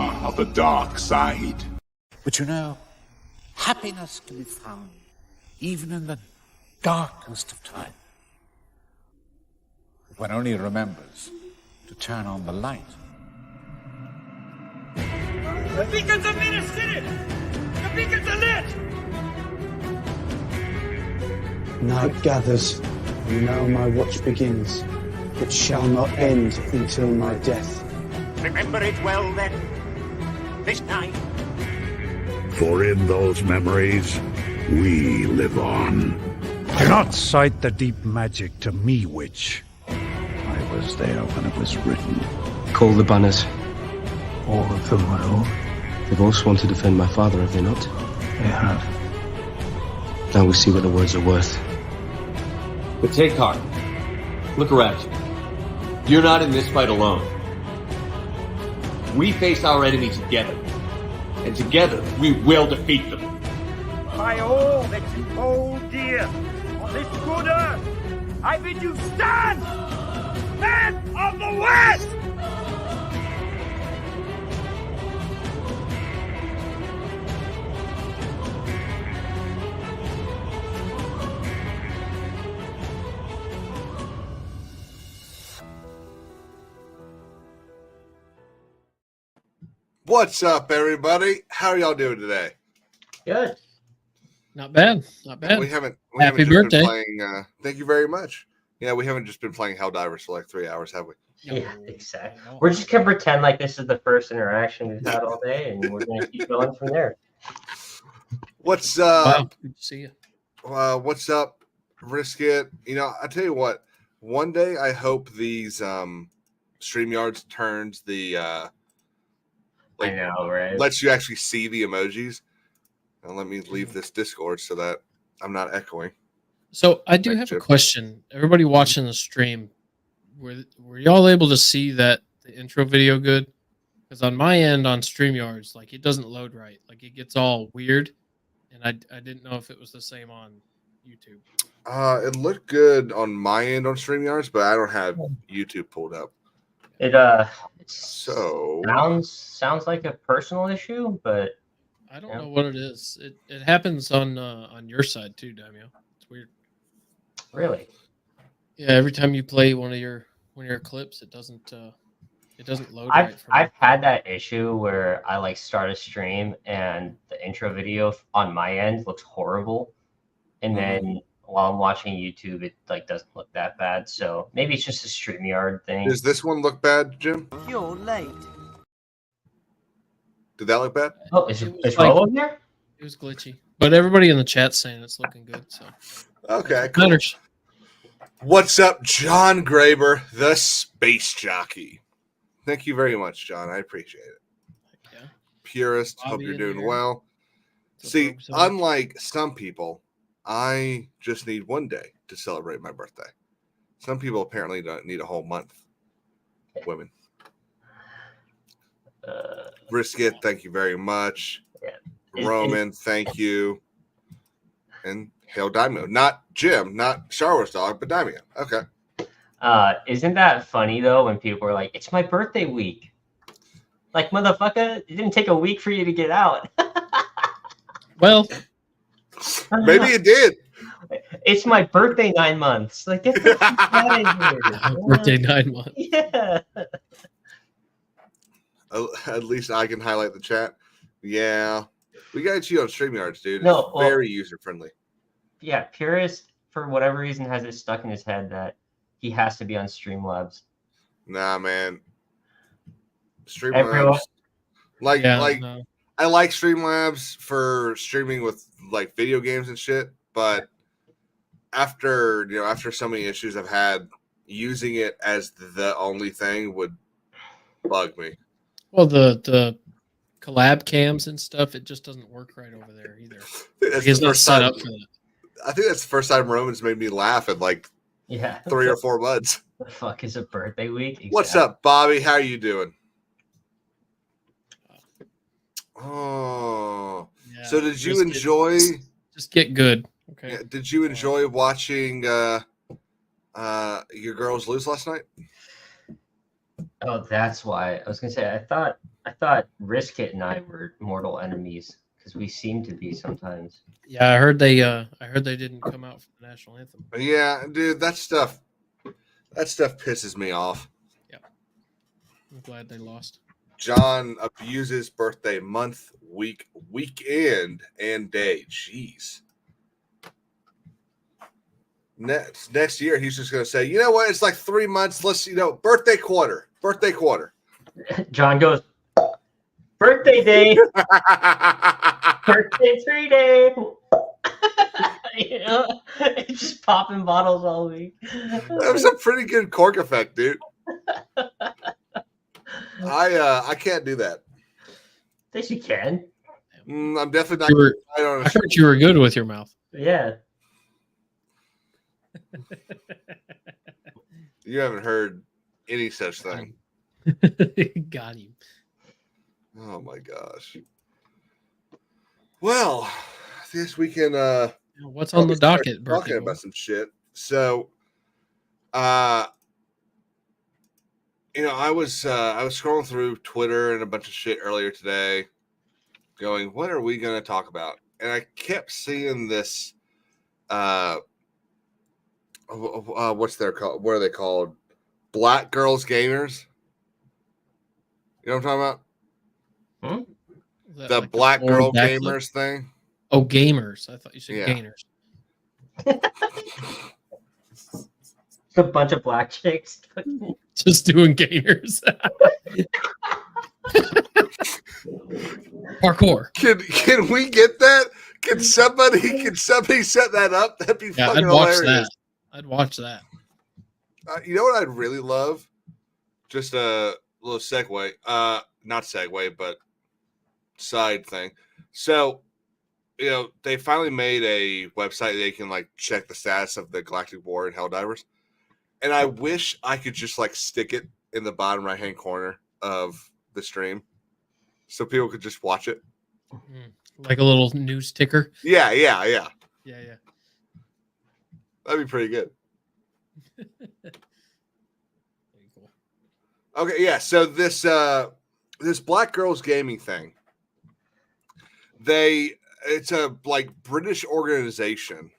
are of the dark side. But you know, happiness can be found even in the darkest of time. If one only remembers to turn on the light. The beacons have been city! The beacons are lit! Night gathers, and now my watch begins. It shall not end until my death. Remember it well, then. This night. For in those memories, we live on. Do not cite the deep magic to me, witch. I was there when it was written. Call the banners. All of them, my lord. They've all sworn to defend my father, have they not? They have. Now we see what the words are worth. But take heart. Look around you. You're not in this fight alone. We face our enemy together. And together, we will defeat them. By all that you hold dear on this good earth, I bid you stand! Men of the West! What's up, everybody? How are y'all doing today? Good. Not bad. Not bad. We haven't Happy just birthday. Been playing, thank you very much. Yeah, we haven't just been playing Helldivers for like 3 hours, have we? Yeah, exactly. We're just gonna pretend like this is the first interaction we've had all day, and we're gonna keep going from there. What's Wow, good to see you. What's up, Brisket? You know, I tell you what. One day, I hope these StreamYards turns the I know, right? lets you actually see the emojis. And let me leave this Discord so that I'm not echoing. So I do have a question. Everybody watching the stream, were y'all able to see the intro video good? Because on my end on StreamYards, like it doesn't load right. Like it gets all weird, and I didn't know if it was the same on YouTube. It looked good on my end on StreamYards, but I don't have YouTube pulled up. It So sounds like a personal issue, but I don't know what it is. It happens on your side too, Damio. It's weird. Really? Yeah, every time you play one of your clips, it doesn't load right. I've had that issue where I like start a stream and the intro video on my end looks horrible, and then while I'm watching YouTube, it like doesn't look that bad. So maybe it's just a StreamYard thing. Does this one look bad, Jim? You're late. Did that look bad? Oh, is Robo here? It was glitchy, but everybody in the chat's saying it's looking good. So okay, cool. Matters. What's up, John Graber, the space jockey? Thank you very much, John. I appreciate it. Yeah. Purist, Bobby hope you're in doing here. well. What's See, up, Rob? unlike some people, I just need one day to celebrate my birthday. Some people apparently don't need a whole month. Women. Brisket, thank you very much. Yeah. Roman, thank you. And Hail Daimyo. Not Jim, not Star Wars Dog, but Daimyo. Okay. Isn't that funny though when people are like, "It's my birthday week"? Like, motherfucker, it didn't take a week for you to get out. Well, maybe it did. It's my birthday 9 months. Like, get the fuck out of here. birthday 9 months. Yeah. At least I can highlight the chat. Yeah. We got you on StreamYards, dude. No, It's very user friendly. Yeah, Purist, for whatever reason, has it stuck in his head that he has to be on Streamlabs. Nah, man. Everyone- Streamlabs. I like Streamlabs for streaming with like video games and shit, but after so many issues I've had, using it as the only thing would bug me. Well, the collab cams and stuff, it just doesn't work right over there either. It's not set up for that. I think that's the first time Roman's made me laugh in like 3 or 4 months. The fuck is a birthday week? Exactly. What's up, Bobby? How are you doing? Oh, Yeah, so did you enjoy? Just get good. Okay. Yeah, did you enjoy watching your girls lose last night? Oh, that's why. I was gonna say I thought I thought Riskit and I were mortal enemies because we seem to be sometimes. Yeah, I heard they didn't come out for the national anthem. Yeah, dude, that stuff pisses me off. Yeah, I'm glad they lost. John abuses birthday month, week, weekend, and day. Jeez. Next year, he's just going to say, you know what? It's like 3 months. Let's, birthday quarter. John goes, birthday day, birthday 3 day. It's just popping bottles all week. That was a pretty good cork effect, dude. I can't do that. Yes, you can. I'm definitely not. I heard you were good with your mouth. Yeah. You haven't heard any such thing. Got him. Oh my gosh. Well, this weekend, what's on the docket? Talking about some shit. So, I was scrolling through Twitter and a bunch of shit earlier today, going, "What are we going to talk about?" And I kept seeing this. What's their called? What are they called? Black girls gamers. You know what I'm talking about? The like black girl gamers thing. Oh, gamers! I thought you said gainers. A bunch of black chicks just doing gainers. Parkour. Can we get that? Can somebody set that up? That'd be fucking hilarious. I'd watch that. You know what I'd really love? Just a little segue. Not segue, but side thing. So, they finally made a website they can check the status of the Galactic War and Helldivers. And I wish I could just stick it in the bottom right hand corner of the stream so people could just watch it. Like a little news ticker. Yeah. That'd be pretty good. Cool. Okay, yeah. So this Black Girls Gaming thing, it's a British organization,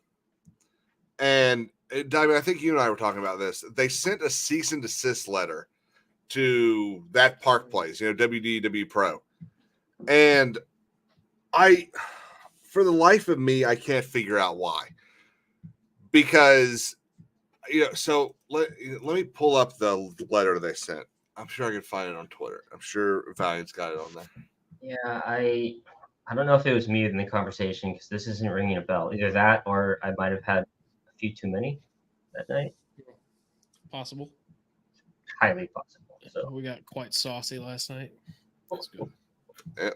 and Diamond, I think you and I were talking about this. They sent a cease and desist letter to that park place, WDW Pro, and for the life of me, I can't figure out why. Because, so let me pull up the letter they sent. I'm sure I can find it on Twitter. I'm sure Valiant's got it on there. Yeah, I don't know if it was me in the conversation because this isn't ringing a bell. Either that or I might have had a few too many that night. Possible. Highly possible. So we got quite saucy last night. That's good. Yeah.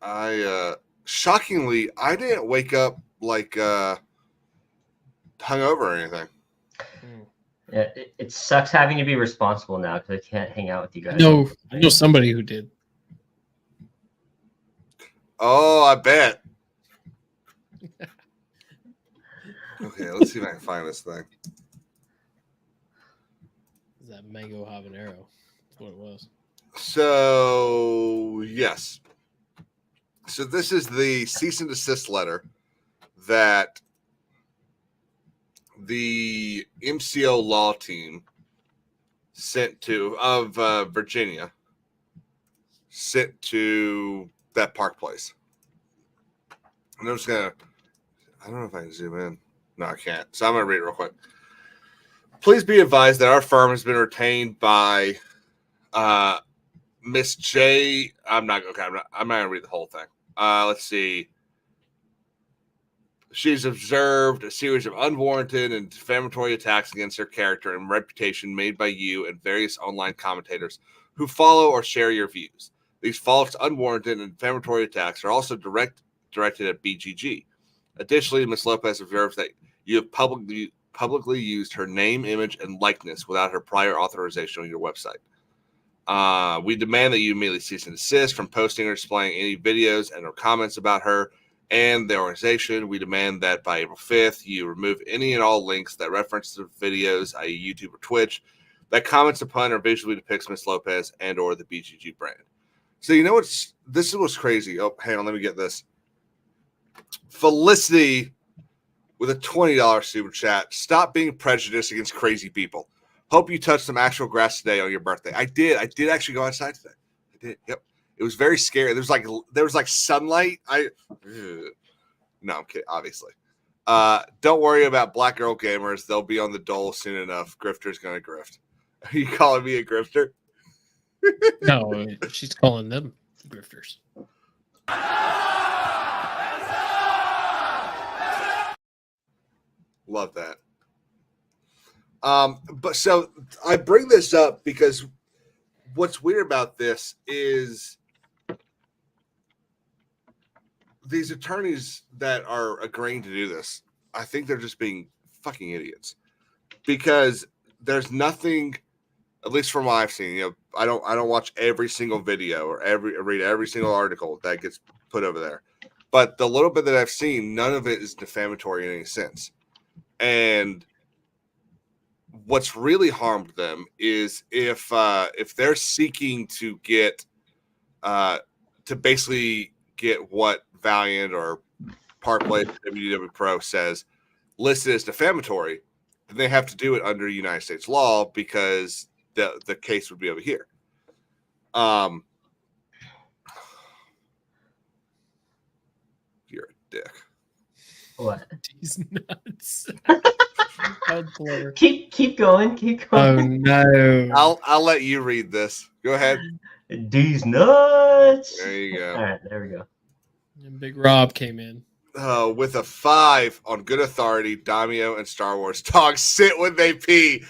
I shockingly, I didn't wake up hungover or anything. Yeah, it sucks having to be responsible now because I can't hang out with you guys. No, I know somebody who did. Oh, I bet. Okay, let's see if I can find this thing. Is that mango habanero? That's what it was. So, yes. So this is the cease and desist letter that the MCO law team sent to Virginia sent to that park place. And I'm just I don't know if I can zoom in. No, I can't. So I'm gonna read it real quick. Please be advised that our firm has been retained by Miss J. I'm not gonna read the whole thing. Let's see. She's observed a series of unwarranted and defamatory attacks against her character and reputation made by you and various online commentators who follow or share your views. These false, unwarranted, and defamatory attacks are also directed at BGG. Additionally, Ms. Lopez observes that you have publicly used her name, image, and likeness without her prior authorization on your website. We demand that you immediately cease and desist from posting or displaying any videos and or comments about her and the organization. We demand that by April 5th, you remove any and all links that reference the videos, i.e. YouTube or Twitch, that comments upon or visually depicts Ms. Lopez and or the BGG brand. So you know this is what's crazy. Oh, hang on, let me get this. Felicity with a $20 super chat. Stop being prejudiced against crazy people. Hope you touched some actual grass today on your birthday. I did. I did actually go outside today. I did. Yep. It was very scary. There was like sunlight. No, I'm kidding. Obviously. Don't worry about black girl gamers. They'll be on the dole soon enough. Grifter's gonna grift. Are you calling me a grifter? No, she's calling them grifters. Love that. But so I bring this up because what's weird about this is these attorneys that are agreeing to do this, I think they're just being fucking idiots because there's nothing, at least from what I've seen, I don't watch every single video or read every single article that gets put over there, but the little bit that I've seen, none of it is defamatory in any sense. And what's really harmed them is if they're seeking to get to basically get what Valiant or Parkway WDW Pro says listed as defamatory, then they have to do it under United States law because the case would be over here. You're a dick. What? He's nuts. keep going. Oh no! I'll let you read this. Go ahead. These nuts. There you go. All right, there we go. And Big Rob came in. With a 5 on good authority, Daimyo and Star Wars dogs sit when they pee.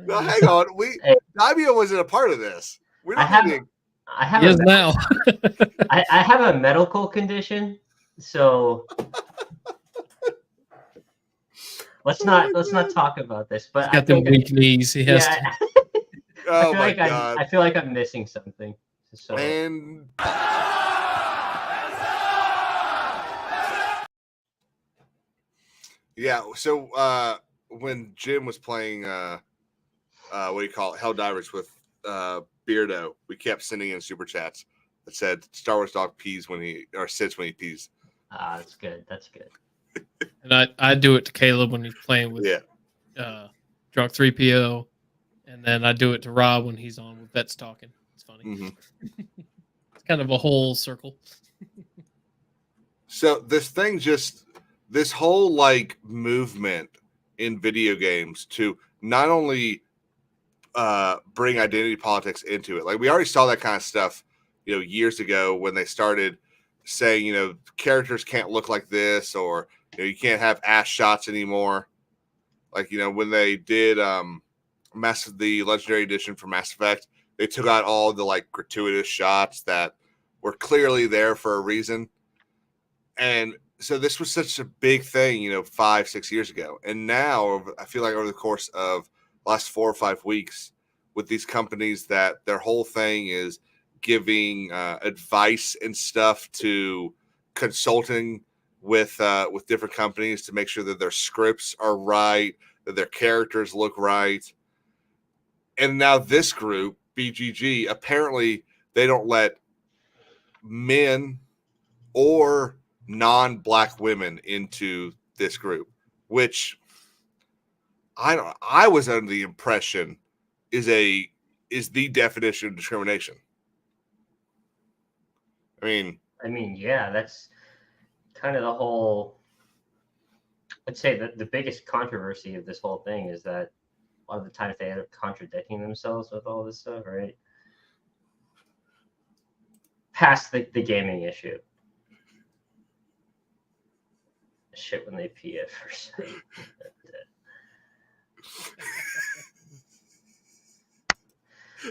No, hang on. Daimyo wasn't a part of this. I have now. I have a medical condition, so let's not talk about this. But He's got them weak knees. He has to. Oh my God. I feel like I'm missing something. So. And yeah, so when Jim was playing what do you call it, Helldivers with Beardo, we kept sending in super chats that said Star Wars dog pees when he or sits when he pees. That's good. That's good. And I do it to Caleb when he's playing with Drunk 3PO, and then I do it to Rob when he's on with Vets Talking. It's funny. Mm-hmm. It's kind of a whole circle. So this whole like movement in video games to not only bring identity politics into it, like we already saw that kind of stuff, years ago when they started saying, characters can't look like this, or you can't have ass shots anymore. Like when they did the Legendary Edition for Mass Effect, they took out all the like gratuitous shots that were clearly there for a reason. And so this was such a big thing, 5-6 years ago. And now I feel like over the course of the last 4 or 5 weeks with these companies that their whole thing is giving advice and stuff to consulting with different companies to make sure that their scripts are right, that their characters look right. And now this group, BGG, apparently they don't let men or non-black women into this group, which I was under the impression is the definition of discrimination. I mean, yeah, that's kind of the whole. I'd say that the biggest controversy of this whole thing is that a lot of the times they end up contradicting themselves with all this stuff, right? Past the gaming issue. Shit when they pee at first sight.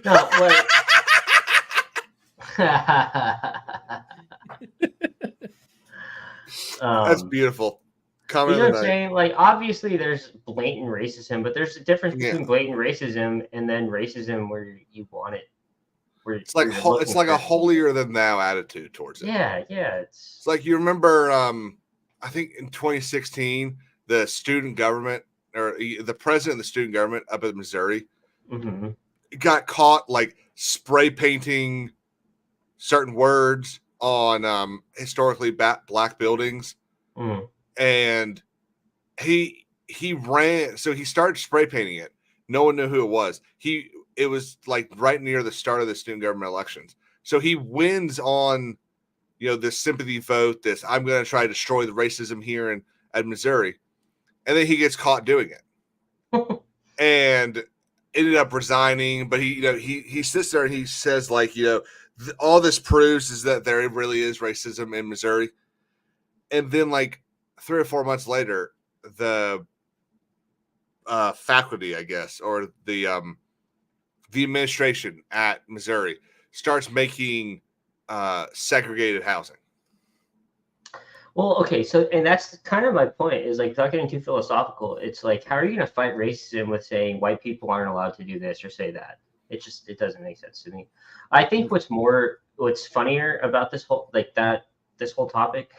No, what? That's beautiful. Comment you know what I'm saying? Like, obviously, there's blatant racism, but there's a difference between blatant racism and then racism where you want it. Where it's like a holier than thou attitude towards it. Yeah. It's like you remember. I think in 2016, the student government or the president of the student government up in Missouri Mm-hmm. got caught like spray painting certain words on historically black buildings, and he ran. So he started spray painting it. No one knew who it was. It was like right near the start of the student government elections. So he wins on, this sympathy vote. This I'm going to try to destroy the racism here at Missouri, and then he gets caught doing it, and ended up resigning. But he sits there and he says like all this proves is that there really is racism in Missouri, and then like 3 or 4 months later, the faculty, I guess, or the administration at Missouri starts making segregated housing. Well, okay, so and that's kind of my point is like not getting too philosophical. It's like, how are you going to fight racism with saying white people aren't allowed to do this or say that? It doesn't make sense to me. I think what's funnier about this whole topic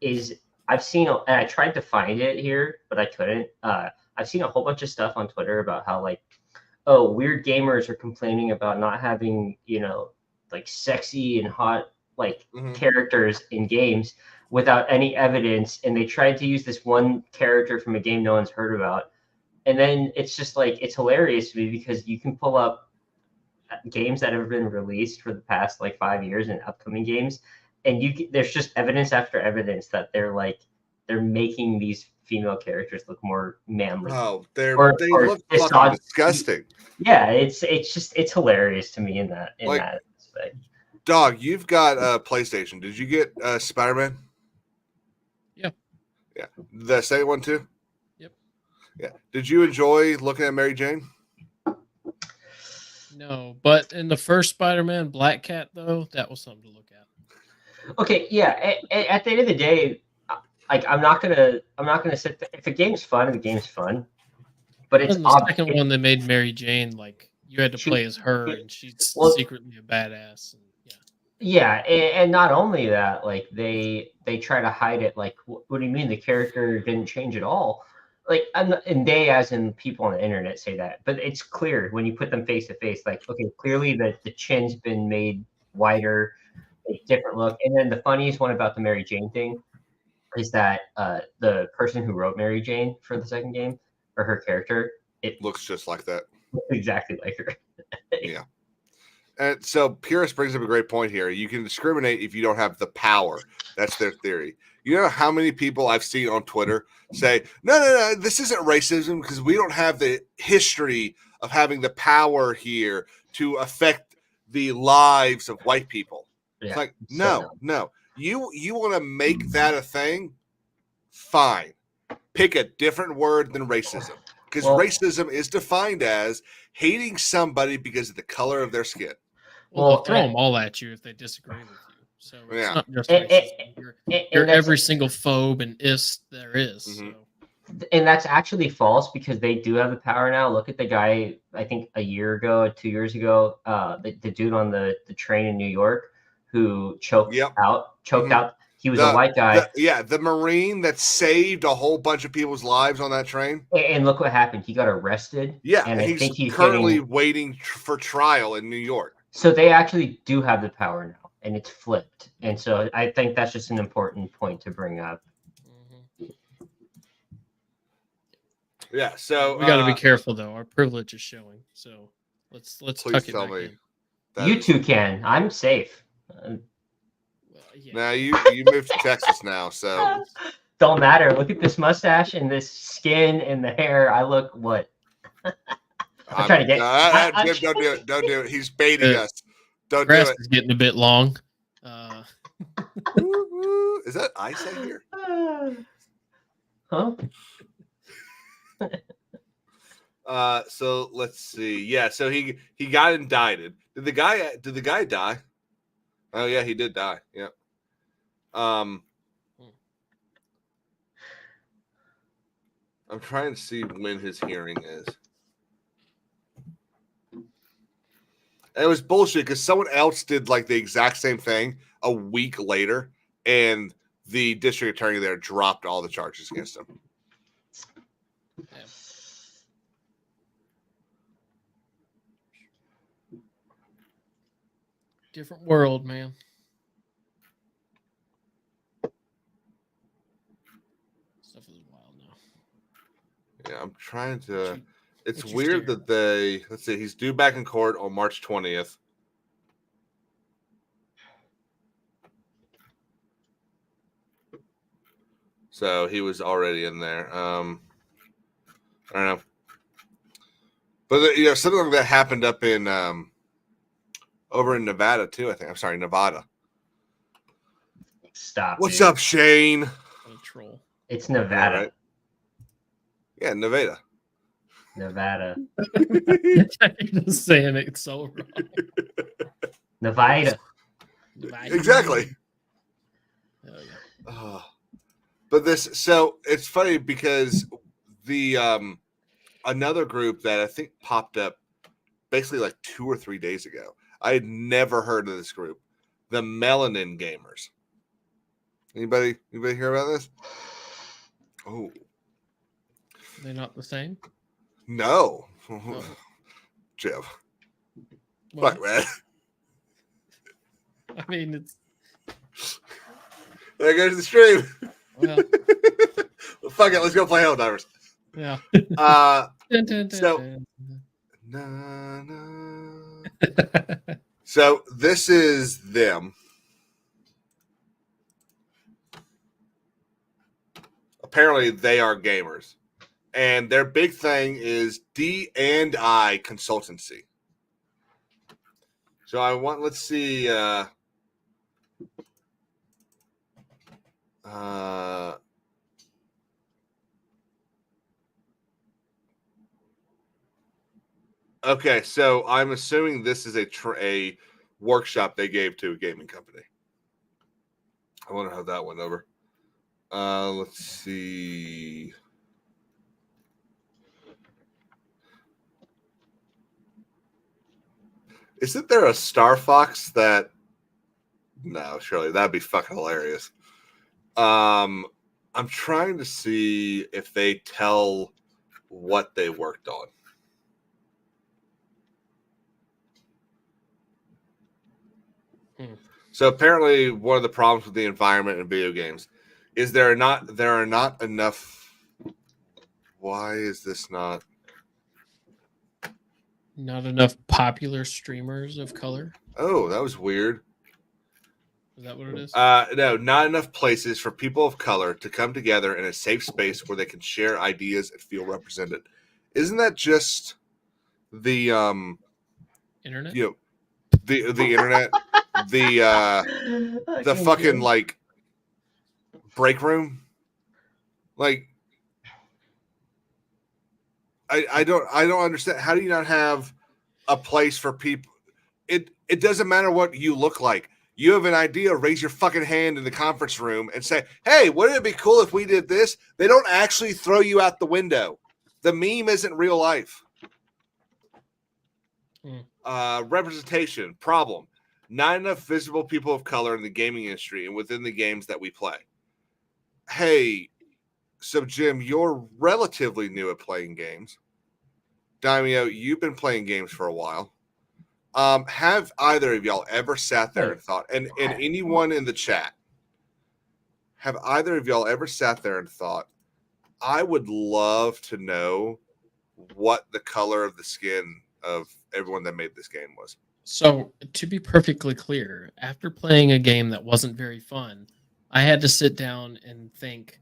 is I've seen, and I tried to find it here, but I couldn't. I've seen a whole bunch of stuff on Twitter about how like, oh, weird gamers are complaining about not having, like sexy and hot like characters in games without any evidence, and they tried to use this one character from a game no one's heard about, and then it's just like it's hilarious to me because you can pull up games that have been released for the past like 5 years and upcoming games, and there's just evidence after evidence that they're making these female characters look more manly. Oh, they look fucking disgusting. Yeah, it's hilarious to me in that aspect. Dog, you've got a PlayStation. Did you get Spider-Man? Yeah. The second one too? Yep. Yeah. Did you enjoy looking at Mary Jane? No, but in the first Spider-Man, Black Cat, though, that was something to look at. Okay, yeah. At the end of the day, like I'm not gonna sit there. If a game's fun, the game's fun. But it's the second one that made Mary Jane like you had to play as her, and she's secretly a badass. And, yeah, and not only that, like they try to hide it. Like, what do you mean the character didn't change at all? Like, and they, as in people on the internet, say that, but it's clear when you put them face to face. Like, okay, clearly the chin's been made wider, a different look. And then the funniest one about the Mary Jane thing is that the person who wrote Mary Jane for the second game, or her character, it looks just like that. Exactly like her. Yeah. And so Purist brings up a great point here. You can discriminate if you don't have the power. That's their theory. You know how many people I've seen on Twitter say, no, this isn't racism because we don't have the history of having the power here to affect the lives of white people. Yeah, it's like, no. You want to make that a thing? Fine. Pick a different word than racism. Because racism is defined as hating somebody because of the color of their skin. Well, they'll throw them all at you if they disagree with you. So it's not just racism. You're every single phobe and ist there is. Mm-hmm. So. And that's actually false because they do have the power now. Look at the guy, I think 2 years ago, the dude on the train in New York who choked out. He was a white guy. The Marine that saved a whole bunch of people's lives on that train. And look what happened. He got arrested. Yeah, and I think he's currently waiting for trial in New York. So they actually do have the power now, and it's flipped. And so I think that's just an important point to bring up. Yeah, so we got to be careful though. Our privilege is showing. So let's tuck it back in. You two can. I'm safe. Now you moved to Texas now, so don't matter. Look at this mustache and this skin and the hair. I look what? I'm trying to get. Jim, don't do it. He's baiting us. Don't do it. Grass is getting a bit long. Is that ice out here? Huh? So let's see. Yeah, so he got indicted. Did the guy die? Oh yeah, he did die. Yeah. I'm trying to see when his hearing is. And it was bullshit because someone else did like the exact same thing a week later, and the district attorney there dropped all the charges against him. Different world, man. Stuff is wild now. Yeah, I'm trying to. It's weird that they. Let's see. He's due back in court on March 20th. So he was already in there. I don't know. But something like that happened up in over in Nevada too. I think. I'm sorry, Nevada. Stop. What's up, Shane? What a troll. It's Nevada. Yeah, right? Yeah, Nevada. Nevada. You're just saying it so wrong. Nevada. Exactly. Oh, yeah. But so it's funny because the another group that I think popped up basically like 2 or 3 days ago. I had never heard of this group, the Melanin Gamers. Anybody hear about this? Oh, They're not the same. no, Oh. Jim. What? Fuck, man. I mean, it's There goes the stream. well, Well, fuck it, let's go play Helldivers. yeah. So, so this is them. Apparently, they are gamers, and their big thing is D&I consultancy. So let's see. Okay, so I'm assuming this is a workshop they gave to a gaming company. I wonder how that went over. Let's see. Isn't there a Star Fox that? No, surely that'd be fucking hilarious. I'm trying to see if they tell what they worked on. So apparently, one of the problems with the environment in video games is there are not enough. Why is this not? Not enough popular streamers of color. Oh, that was weird. Is that what it is? No, not enough places for people of color to come together in a safe space where they can share ideas and feel represented. Isn't that just the Internet? You know, the internet, the fucking like break room, like I don't understand. How do you not have a place for people? It doesn't matter what you look like. You have an idea, raise your fucking hand in the conference room and say, hey, wouldn't it be cool if we did this? They don't actually throw you out the window. The meme isn't real life. Representation, problem. Not enough visible people of color in the gaming industry and within the games that we play. Hey, so Jim, you're relatively new at playing games. Daimyo, you've been playing games for a while. Have either of y'all ever sat there and thought, and anyone in the chat, have either of y'all ever sat there and thought, I would love to know what the color of the skin of everyone that made this game was? So, to be perfectly clear, after playing a game that wasn't very fun, I had to sit down and think,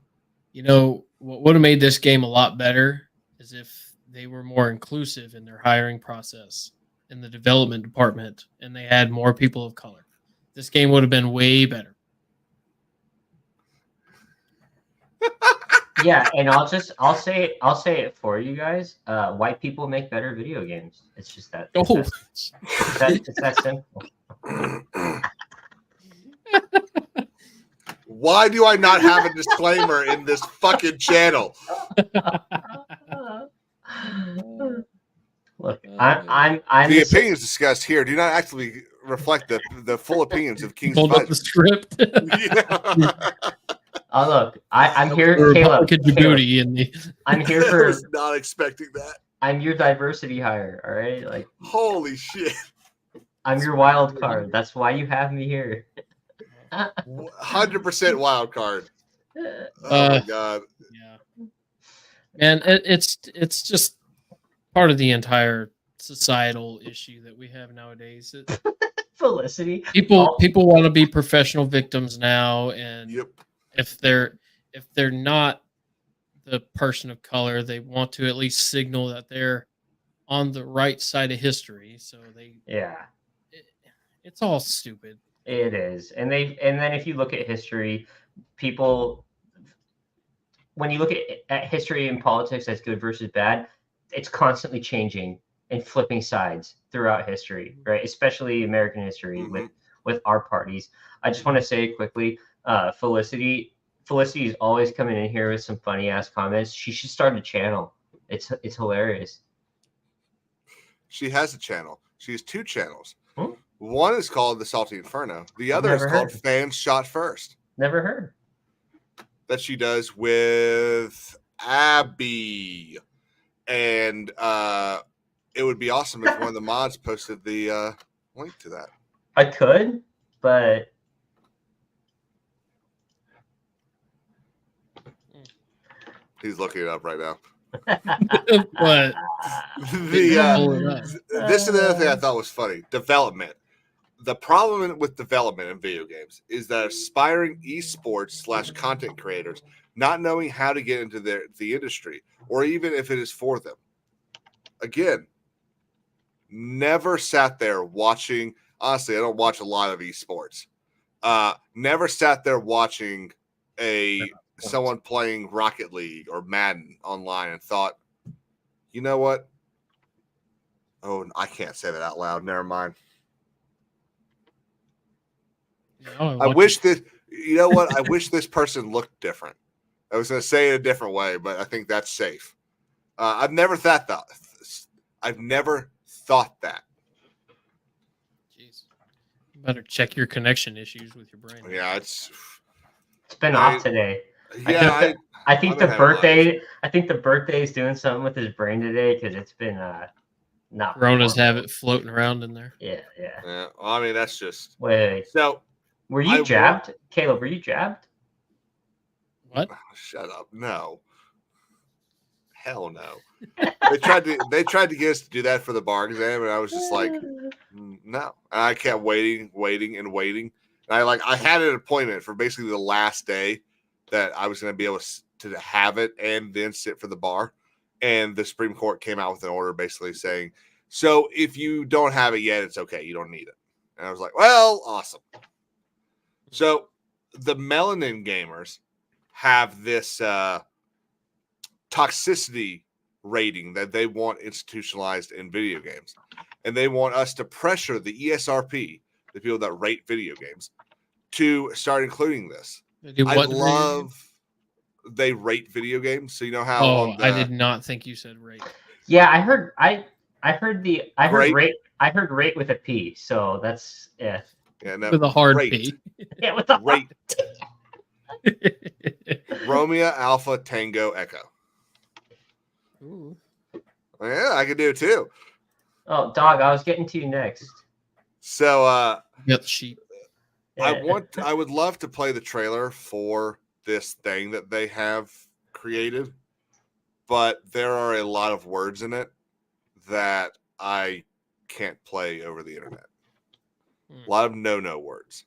what would have made this game a lot better is if they were more inclusive in their hiring process in the development department and they had more people of color. This game would have been way better. Yeah, and I'll say it for you guys. White people make better video games. It's just that. It's that simple. Why do I not have a disclaimer in this fucking channel? Look, I'm the opinions discussed here do not actually reflect the full opinions of King's Hold up the script. Oh, look, I'm here, Caleb. I'm here for. I was not expecting that. I'm your diversity hire. All right, like holy shit. I'm your wild card. That's why you have me here. 100% wild card. Oh my god. Yeah. And it's just part of the entire societal issue that we have nowadays. Felicity. People want to be professional victims now, and Yep. if they're not the person of color, they want to at least signal that they're on the right side of history. So it's all stupid. It is. And then if you look at history, people, when you look at history and politics as good versus bad, it's constantly changing and flipping sides throughout history, right? Especially American history with our parties. I just want to say quickly, Felicity is always coming in here with some funny ass comments. She should start a channel. It's hilarious. She has a channel. She has 2 channels. One is called The Salty Inferno. The other is called Fans Shot First. Never heard. That she does with Abby. And it would be awesome if one of the mods posted the link to that. I could, but he's looking it up right now. What? This is the other thing I thought was funny. Development. The problem with development in video games is that aspiring esports / content creators not knowing how to get into the industry, or even if it is for them. Again, never sat there watching. Honestly, I don't watch a lot of esports. Never sat there watching someone playing Rocket League or Madden online and thought, you know what? Oh, I can't say that out loud. Never mind. I wish that, you know what? I wish this person looked different. I was going to say it a different way, but I think that's safe. I've never thought that. I've never thought that. Jeez. You better check your connection issues with your brain. Yeah, it's been off today. Yeah, I think the birthday. I think the birthday is doing something with his brain today because it's been not. Coronas have it floating around in there. Yeah. Well, I mean, that's just. Wait. So, were you jabbed, Caleb? Were you jabbed? What? Shut up! No. Hell no. They tried to get us to do that for the bar exam, and I was just like, no. And I kept waiting. And I had an appointment for basically the last day that I was going to be able to have it and then sit for the bar. And the Supreme Court came out with an order basically saying, so if you don't have it yet, it's okay. You don't need it. And I was like, well, awesome. So the melanin gamers have this toxicity rating that they want institutionalized in video games. And they want us to pressure the ESRP, the people that rate video games, to start including this. They rate video games. So you know how I did not think you said rate. Yeah, I heard rate with a P. So that's Yeah, no, with a hard P. Yeah, with a rate. Romeo Alpha Tango Echo. Ooh. Yeah, I could do it too. Oh, dog, I was getting to you next. So you got the sheep. I would love to play the trailer for this thing that they have created, but there are a lot of words in it that I can't play over the internet. A lot of no words.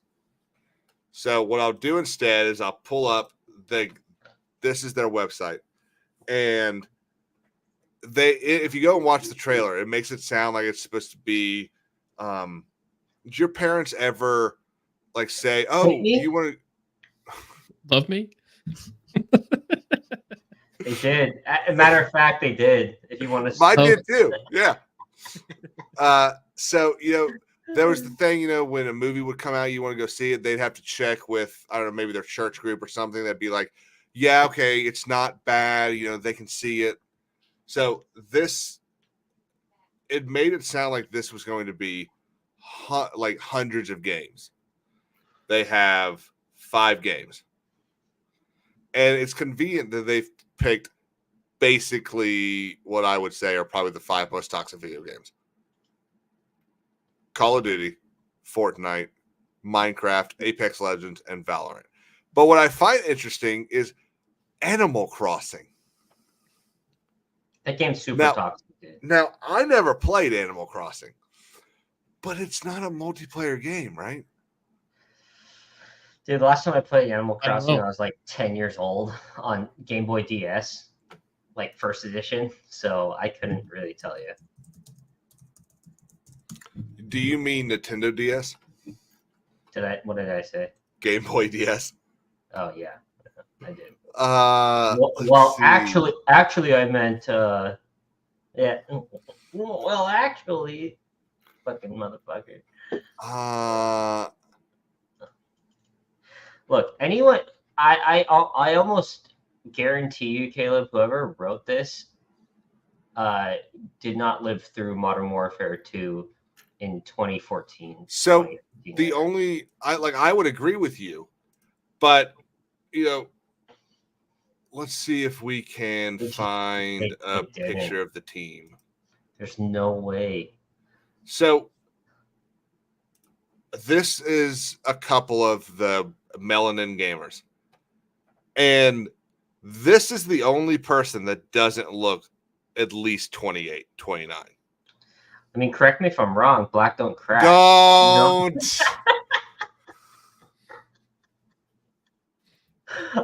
So what I'll do instead is I'll pull up this is their website, and if you go and watch the trailer, it makes it sound like it's supposed to be did your parents ever like say, oh, you want to love me? They did. As a matter of fact, they did. If you want to, mine did too. Yeah. So there was the thing, when a movie would come out, you want to go see it, they'd have to check with, I don't know, maybe their church group or something. That'd be like, yeah, okay, it's not bad. They can see it. So it made it sound like this was going to be like hundreds of games. They have 5 games. And it's convenient that they've picked basically what I would say are probably the 5 most toxic video games. Call of Duty, Fortnite, Minecraft, Apex Legends, and Valorant. But what I find interesting is Animal Crossing. That game's super toxic. Dude. Now, I never played Animal Crossing, but it's not a multiplayer game, right? Dude, the last time I played Animal Crossing, I was like 10 years old on Game Boy DS, like first edition. So I couldn't really tell you. Do you mean Nintendo DS? What did I say? Game Boy DS. Oh yeah, I did. Well, actually, I meant yeah. Well, actually, fucking motherfucker. Look, anyone, I almost guarantee you, Caleb, whoever wrote this, did not live through Modern Warfare 2 in 2014. So I would agree with you, but let's see if we can find a picture of the team. There's no way. So this is a couple of the Melanin gamers, and this is the only person that doesn't look at least 28, 29. I mean, correct me if I'm wrong. Black don't crack. Don't.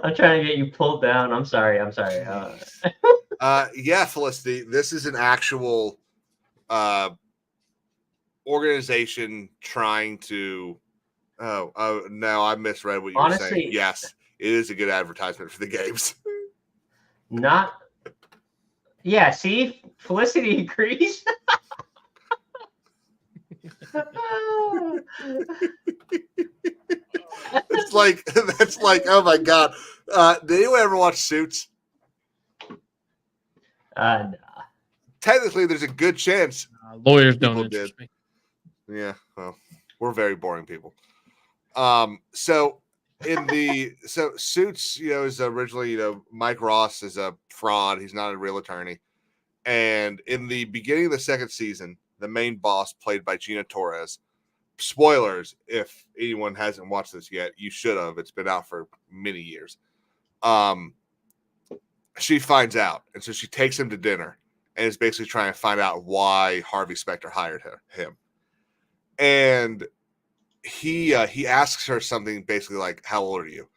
I'm trying to get you pulled down. I'm sorry. Yeah, Felicity, this is an actual organization trying to. Oh, no, I misread what you were saying. Yes, it is a good advertisement for the games. Yeah, see, Felicity agrees. That's like, oh my god. Did anyone ever watch Suits? Nah. Technically, there's a good chance lawyers don't interest me. Yeah, well, we're very boring people. So Suits, is originally, Mike Ross is a fraud. He's not a real attorney. And in the beginning of the second season, the main boss, played by Gina Torres, spoilers, if anyone hasn't watched this yet, you should have. It's been out for many years. She finds out, and so she takes him to dinner and is basically trying to find out why Harvey Specter hired him. And he asks her something basically like, how old are you?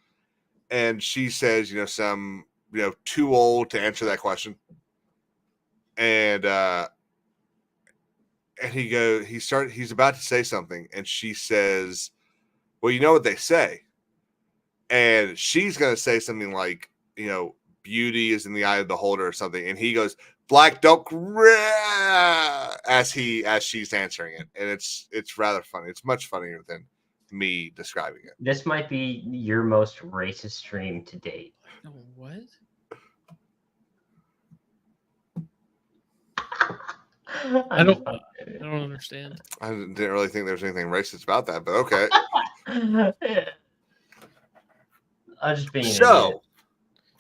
And she says, too old to answer that question. And he's about to say something, and she says, well, you know what they say. And she's going to say something like, beauty is in the eye of the beholder or something. And he goes, black don't as she's answering it. And it's rather funny. It's much funnier than me describing it. This might be your most racist stream to date. No, what? I don't understand. I didn't really think there was anything racist about that, but okay. I'm just being so.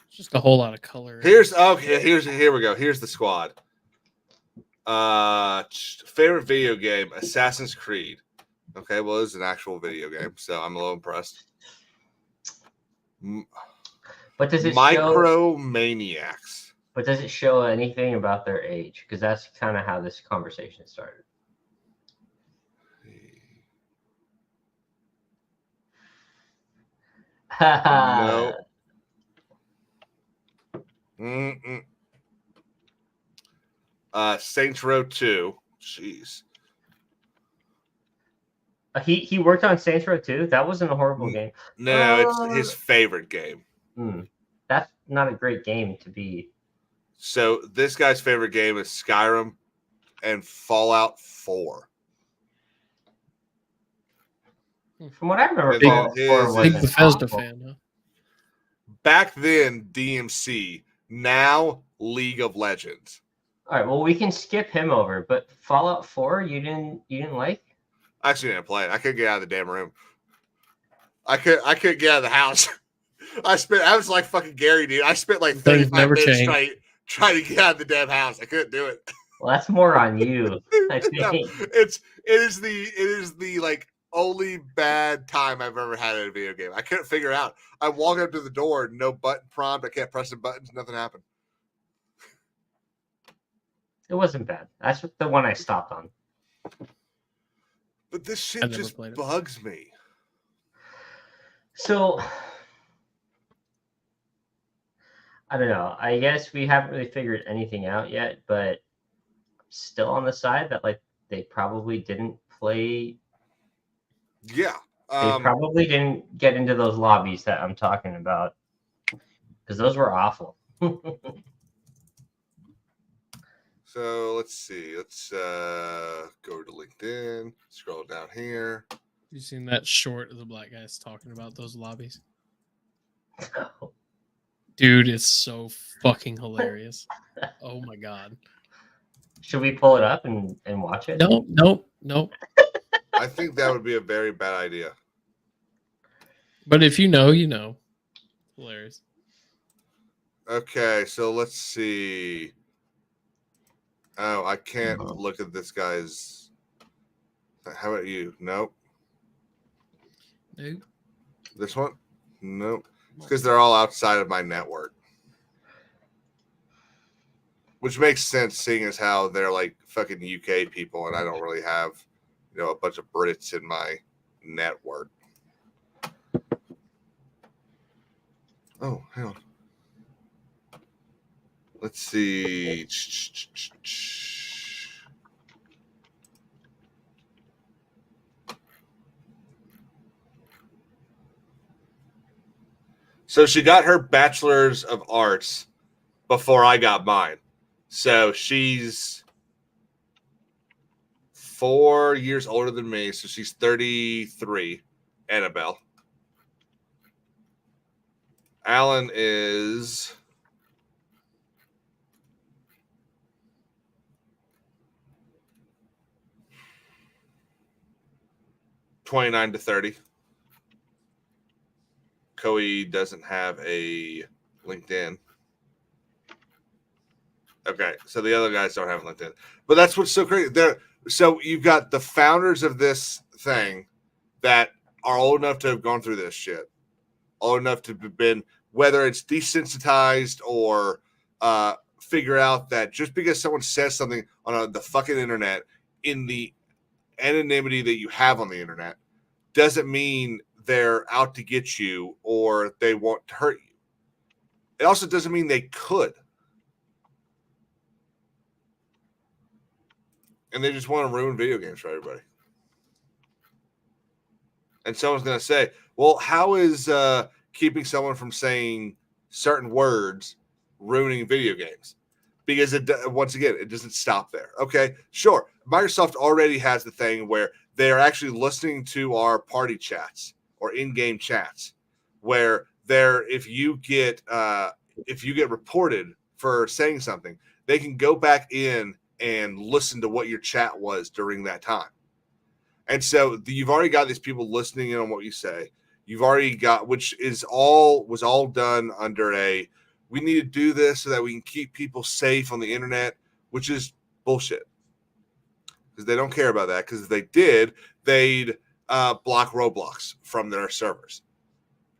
Just a whole lot of color. Here we go. Here's the squad. Favorite video game: Assassin's Creed. Okay, well, it's an actual video game, so I'm a little impressed. But does it Micromaniacs? But does it show anything about their age? Because that's kind of how this conversation started. No. Saints Row 2. Jeez. He worked on Saints Row 2? That wasn't a horrible game. No, it's his favorite game. That's not a great game to be. So this guy's favorite game is Skyrim and Fallout 4. From what I remember, big Bethesda fan, huh? Back then, DMC. Now, League of Legends. All right, well, we can skip him over, but Fallout 4, you didn't like? I actually didn't play it. I couldn't get out of the damn room. I couldn't get out of the house. I was like fucking Gary, dude. I spent like 35 minutes trying to get out of the damn house. I couldn't do it. Well, that's more on you. I No, think. it is the like only bad time I've ever had in a video game. I couldn't figure out. I walk up to the door, no button prompt. I can't press the buttons. Nothing happened. It wasn't bad. That's the one I stopped on. But this shit just bugs me. So I don't know. I guess we haven't really figured anything out yet, but still on the side that like they probably didn't play. Yeah. They probably didn't get into those lobbies that I'm talking about because those were awful. So let's see. Let's go to LinkedIn. Scroll down here. You seen that short of the black guys talking about those lobbies? Dude, it's so fucking hilarious. Oh my god. Should we pull it up and watch it? Nope. I think that would be a very bad idea. But if you know, you know. Hilarious. Okay, so let's see. Oh, I can't look at this guy's. How about you? Nope. Nope. This one? Nope. It's because they're all outside of my network. Which makes sense, seeing as how they're like fucking UK people, and I don't really have, a bunch of Brits in my network. Oh, hang on. Let's see. So she got her bachelor's of arts before I got mine. So she's 4 years older than me. So she's 33, Annabelle. Alan is 29 to 30. Coey doesn't have a LinkedIn. Okay, so the other guys don't have LinkedIn. But that's what's so crazy. So you've got the founders of this thing that are old enough to have gone through this shit. Old enough to have been, whether it's desensitized or figure out that just because someone says something on the fucking internet in the anonymity that you have on the internet doesn't mean they're out to get you or they want to hurt you. It also doesn't mean they could. And they just want to ruin video games for everybody. And someone's going to say, well, how is keeping someone from saying certain words ruining video games? Because once again, it doesn't stop there. Okay, sure. Microsoft already has the thing where they are actually listening to our party chats or in-game chats, where if you get reported for saying something, they can go back in and listen to what your chat was during that time. And so you've already got these people listening in on what you say. You've already got, which was all done under we need to do this so that we can keep people safe on the internet, which is bullshit. Because they don't care about that. Because if they did, they'd block Roblox from their servers.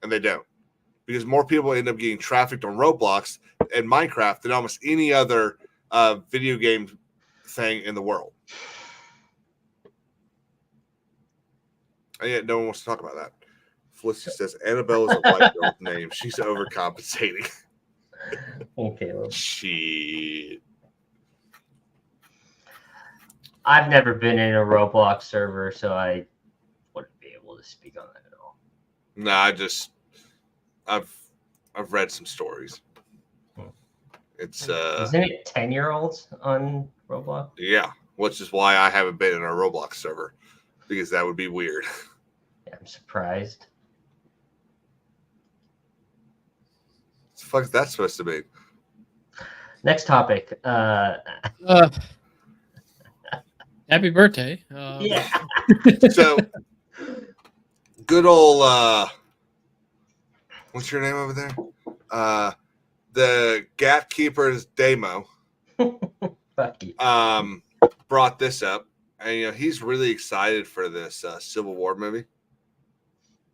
And they don't. Because more people end up getting trafficked on Roblox and Minecraft than almost any other video game thing in the world. And yet no one wants to talk about that. Felicity says, Annabelle is a white girl's name. She's overcompensating. Okay. Well. Shit. I've never been in a Roblox server, so I wouldn't be able to speak on that at all. No, I've read some stories. It's isn't it 10-year-olds on Roblox? Yeah, which is why I haven't been in a Roblox server, because that would be weird. Yeah, I'm surprised. What the fuck is that supposed to be? Next topic. Happy birthday. Yeah. So, good old, what's your name over there? The Gapkeeper's Demo Fuck you. brought this up, and he's really excited for this Civil War movie.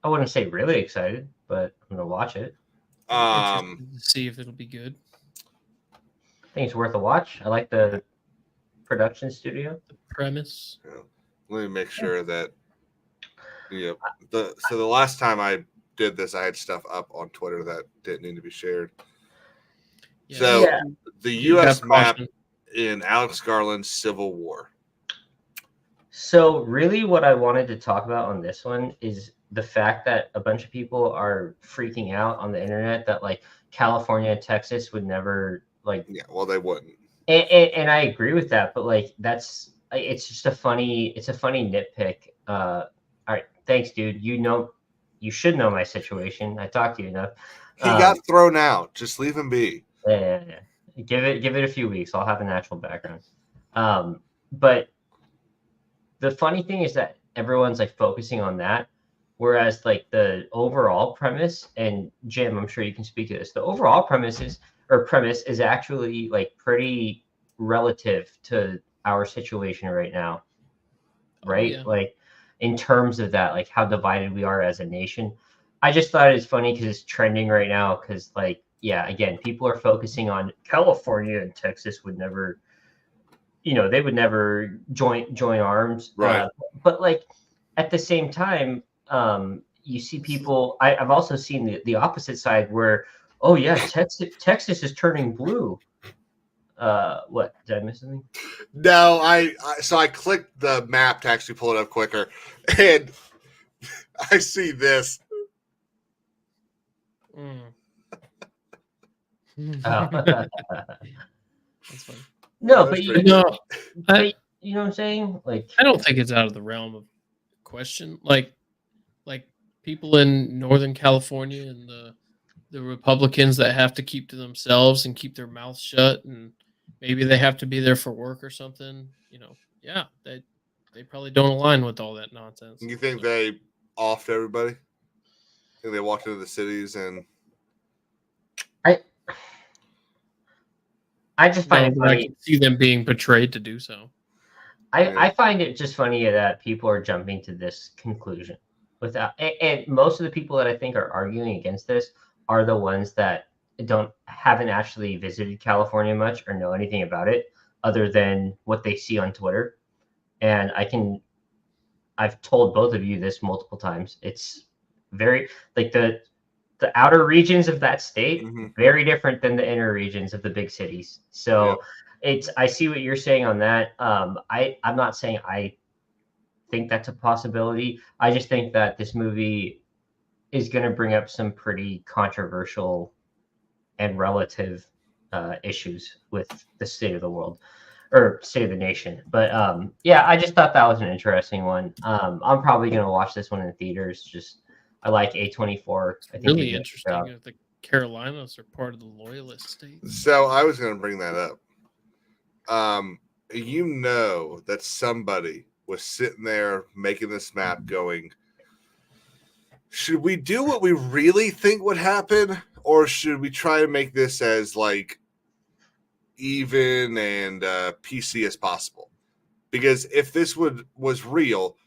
I wouldn't say really excited, but I'm gonna watch it. Interested to see if it'll be good. I think it's worth a watch. I like the production studio. The premise. Let me make sure that the last time I did this, I had stuff up on Twitter that didn't need to be shared. Yeah. So the U.S. map in Alex Garland's Civil War. So really what I wanted to talk about on this one is the fact that a bunch of people are freaking out on the internet that like California and Texas would never like. Yeah, well, they wouldn't. And I agree with that, but like it's just a funny nitpick. All right, thanks, dude. You should know my situation. I talked to you enough. He got thrown out. Just leave him be. Yeah. Give it a few weeks. I'll have a natural background. But the funny thing is that everyone's like focusing on that, whereas like the overall premise, and Jim, I'm sure you can speak to this. The overall premise is actually like pretty relative to our situation right now, right? Yeah. Like in terms of that, like how divided we are as a nation. I just thought it's funny because it's trending right now. Because like, yeah, again, people are focusing on California and Texas would never, they would never join arms, right? But like at the same time, you see people. I've also seen the opposite side where, oh yeah, Texas is turning blue. What did I miss something? No, so I clicked the map to actually pull it up quicker, and I see this. That's funny. No, but you know what I'm saying? Like, I don't think it's out of the realm of question. Like people in Northern California and the Republicans that have to keep to themselves and keep their mouths shut, and maybe they have to be there for work or something. Yeah, they probably don't align with all that nonsense. You think they offed everybody? I think they walked into the cities and I just find it funny. I can see them being betrayed to do so. I find it just funny that people are jumping to this conclusion and most of the people that I think are arguing against this are the ones that haven't actually visited California much or know anything about it other than what they see on Twitter. And I've told both of you this multiple times. It's very like the outer regions of that state, very different than the inner regions of the big cities. So I see what you're saying on that. I'm not saying I think that's a possibility. I just think that this movie is going to bring up some pretty controversial and relative issues with the state of the world or state of the nation. But I just thought that was an interesting one. I'm probably going to watch this one in theaters. I like A24. I think really interesting if the Carolinas are part of the Loyalist states. So I was going to bring that up. That somebody was sitting there making this map going, should we do what we really think would happen? Or should we try to make this as like even and PC as possible? Because if this was real,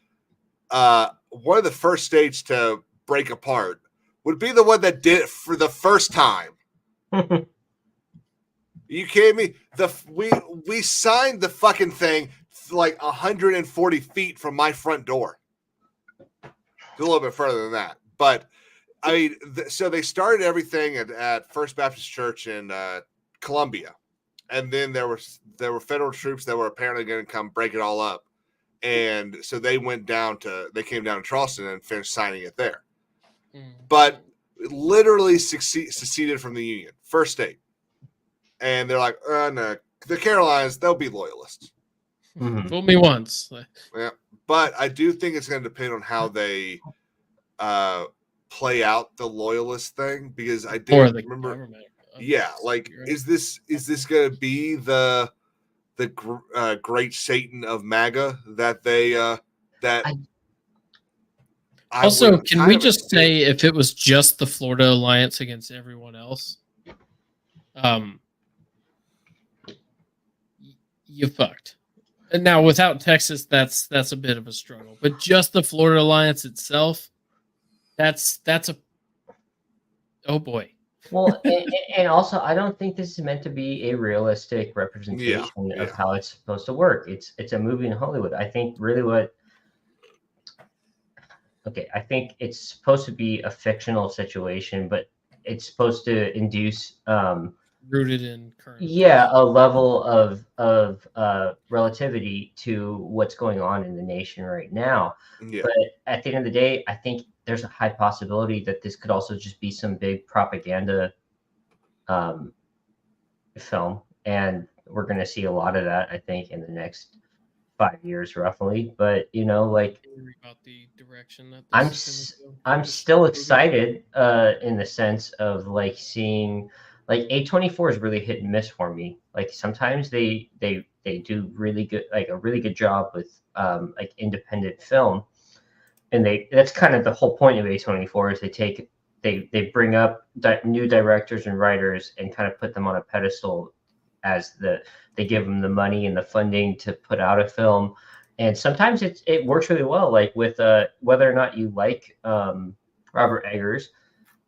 one of the first states to break apart would be the one that did it for the first time. You kidding me? We signed the fucking thing like 140 feet from my front door. A little bit further than that, but I mean, so they started everything at First Baptist Church in Columbia, and then there were federal troops that were apparently going to come break it all up, and so they came down to Charleston and finished signing it there. But literally seceded from the Union, first state. And they're like, no, the Carolinas, they'll be loyalists. Fool me once. Yeah, but I do think it's going to depend on how they play out the loyalist thing, because I do remember. Yeah, like is this going to be the great Satan of MAGA that they Also, can we just say if it was just the Florida Alliance against everyone else, you fucked. And now without Texas, that's a bit of a struggle. But just the Florida Alliance itself, that's a oh boy. Well, and also, I don't think this is meant to be a realistic representation of how it's supposed to work. It's a movie in Hollywood. I think really I think it's supposed to be a fictional situation, but it's supposed to induce rooted in current. Yeah, a level of relativity to what's going on in the nation right now. Yeah. But at the end of the day, I think there's a high possibility that this could also just be some big propaganda film, and we're going to see a lot of that, I think, in the next 5 years, roughly. But like, about the direction that I'm still excited in the sense of like seeing. Like A24 is really hit and miss for me. Like sometimes they do really good, like a really good job with like independent film, and that's kind of the whole point of A24 is they bring up new directors and writers and kind of put them on a pedestal as they give them the money and the funding to put out a film, and sometimes it works really well. Like with whether or not you like Robert Eggers.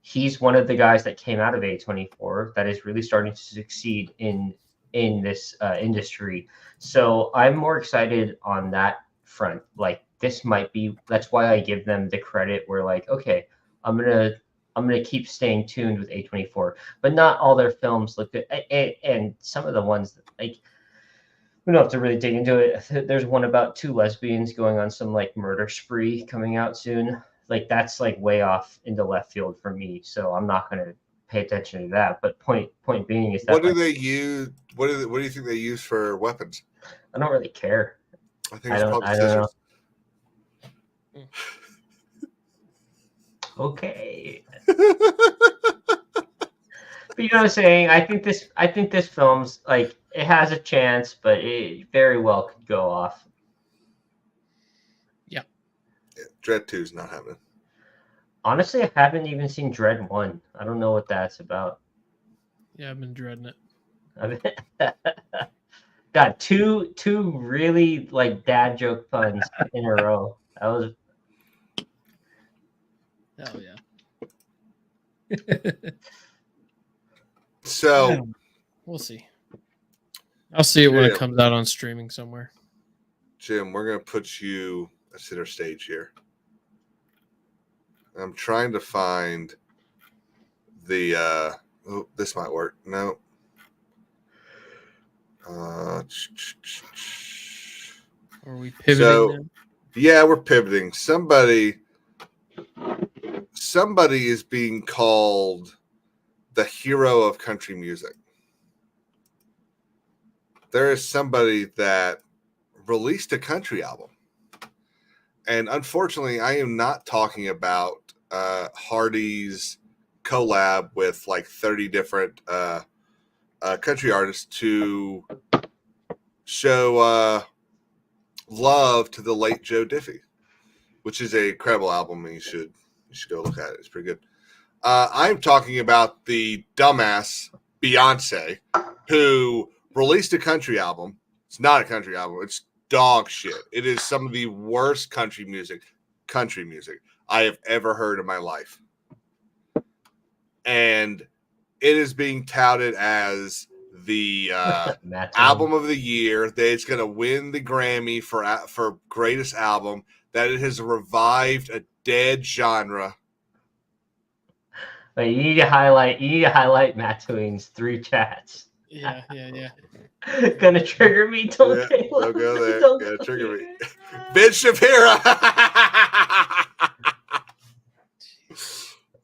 He's one of the guys that came out of A24 that is really starting to succeed in this industry. So I'm more excited on that front. Like this might be, that's why I give them the credit where like, okay, I'm gonna keep staying tuned with A24, but not all their films look good. And some of the ones that, like, we don't have to really dig into it. There's one about two lesbians going on some like murder spree coming out soon. Like that's like way off into left field for me, so I'm not going to pay attention to that. But point being is that what do they use? What do you think they use for weapons? I don't really care. I think it's probably scissors. Okay. But you know what I'm saying? I think this film's like it has a chance, but it very well could go off. Yeah, Dread 2 is not happening. Honestly, I haven't even seen Dread 1. I don't know what that's about. Yeah, I've been dreading it. Got two really like dad joke puns in a row. That was hell yeah. So yeah, we'll see. I'll see it when it comes out on streaming somewhere. Jim, we're gonna put you at center stage here. I'm trying to find the oh, this might work. No. Are we pivoting now? Yeah, we're pivoting. Somebody is being called the hero of country music. There is somebody that released a country album. And unfortunately, I am not talking about Hardy's collab with like 30 different country artists to show love to the late Joe Diffie, which is an incredible album, and you should go look at it. It's pretty good. I'm talking about the dumbass Beyonce, who released a country album. It's not a country album. It's dog shit. It is some of the worst country music I have ever heard in my life. And it is being touted as the album of the year, that it's going to win the Grammy for greatest album, that it has revived a dead genre. But you need to highlight Matt Twing's 3 chats. Yeah. Gonna trigger me. Don't go there. Gonna trigger me. Ben Shapiro.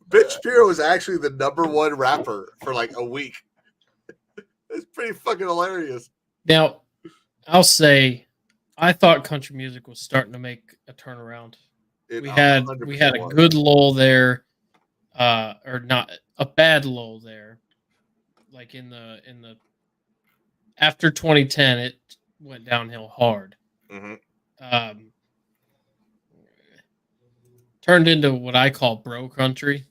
Ben Shapiro was actually the #1 rapper for like a week. It's pretty fucking hilarious. Now, I'll say, I thought country music was starting to make a turnaround. We had a good lull there, or not a bad lull there. Like in the after 2010, it went downhill hard. Mm-hmm. Turned into what I call bro country,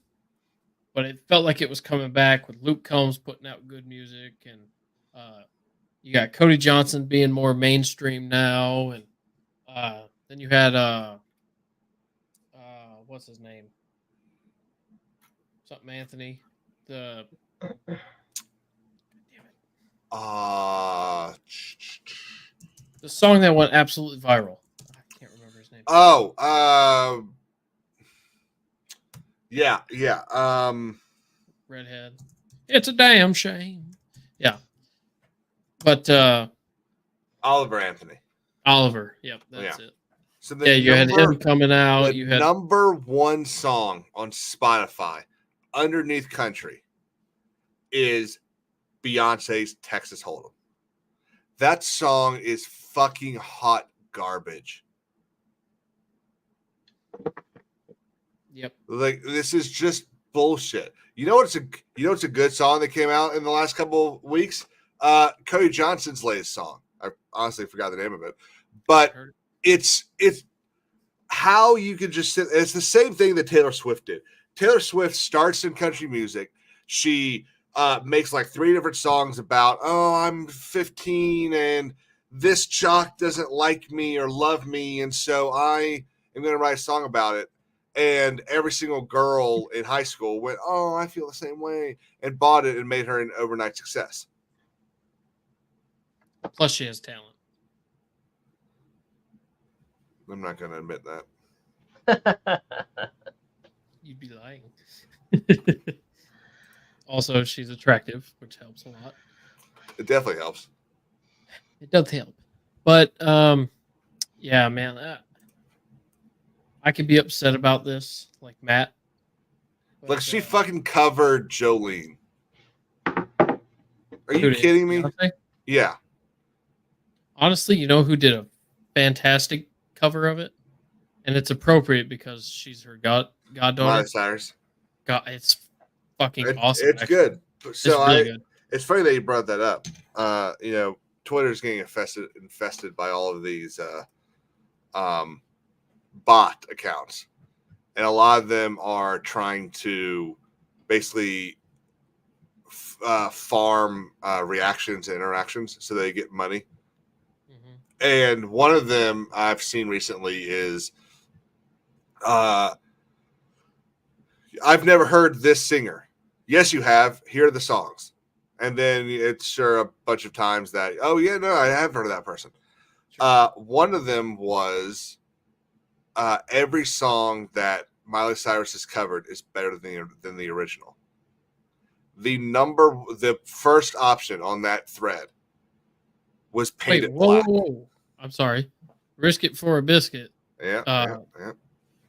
but it felt like it was coming back with Luke Combs putting out good music, and you got Cody Johnson being more mainstream now, and then you had what's his name? Something Anthony. The the song that went absolutely viral. I can't remember his name. Yeah. Redhead. It's a damn shame. Yeah. But Oliver Anthony. Oliver. Yep, that's it. So you had him coming out. You had number one song on Spotify underneath country is Beyonce's Texas Hold'em. That song is fucking hot garbage. Yep. Like, this is just bullshit. You know what's a good song that came out in the last couple of weeks? Cody Johnson's latest song. I honestly forgot the name of it. But it's how you could just sit. It's the same thing that Taylor Swift did. Taylor Swift starts in country music. She makes like 3 different songs about, I'm 15 and this jock doesn't like me or love me, and so I am going to write a song about it. And every single girl in high school went, I feel the same way, and bought it and made her an overnight success. Plus, she has talent. I'm not going to admit that. You'd be lying. Also, she's attractive, which helps a lot. It definitely helps. It does help. But, yeah, man, I could be upset about this, like Matt. But, like, she fucking covered Jolene. Are you kidding me? Beyonce? Yeah. Honestly, you know who did a fantastic cover of it? And it's appropriate because she's her goddaughter. Miley Cyrus. God, it's fucking awesome. It's good. So it's really good. It's funny that you brought that up. Twitter's getting infested by all of these bot accounts, and a lot of them are trying to basically farm reactions and interactions so they get money. And one of them I've seen recently is I've never heard this singer. Yes, you have. Here are the songs. And then it's sure a bunch of times that, I have heard of that person. Sure. One of them was every song that Miley Cyrus has covered is better than the original. The first option on that thread was Painted Black. Whoa. I'm sorry. Risk It for a Biscuit. Yeah.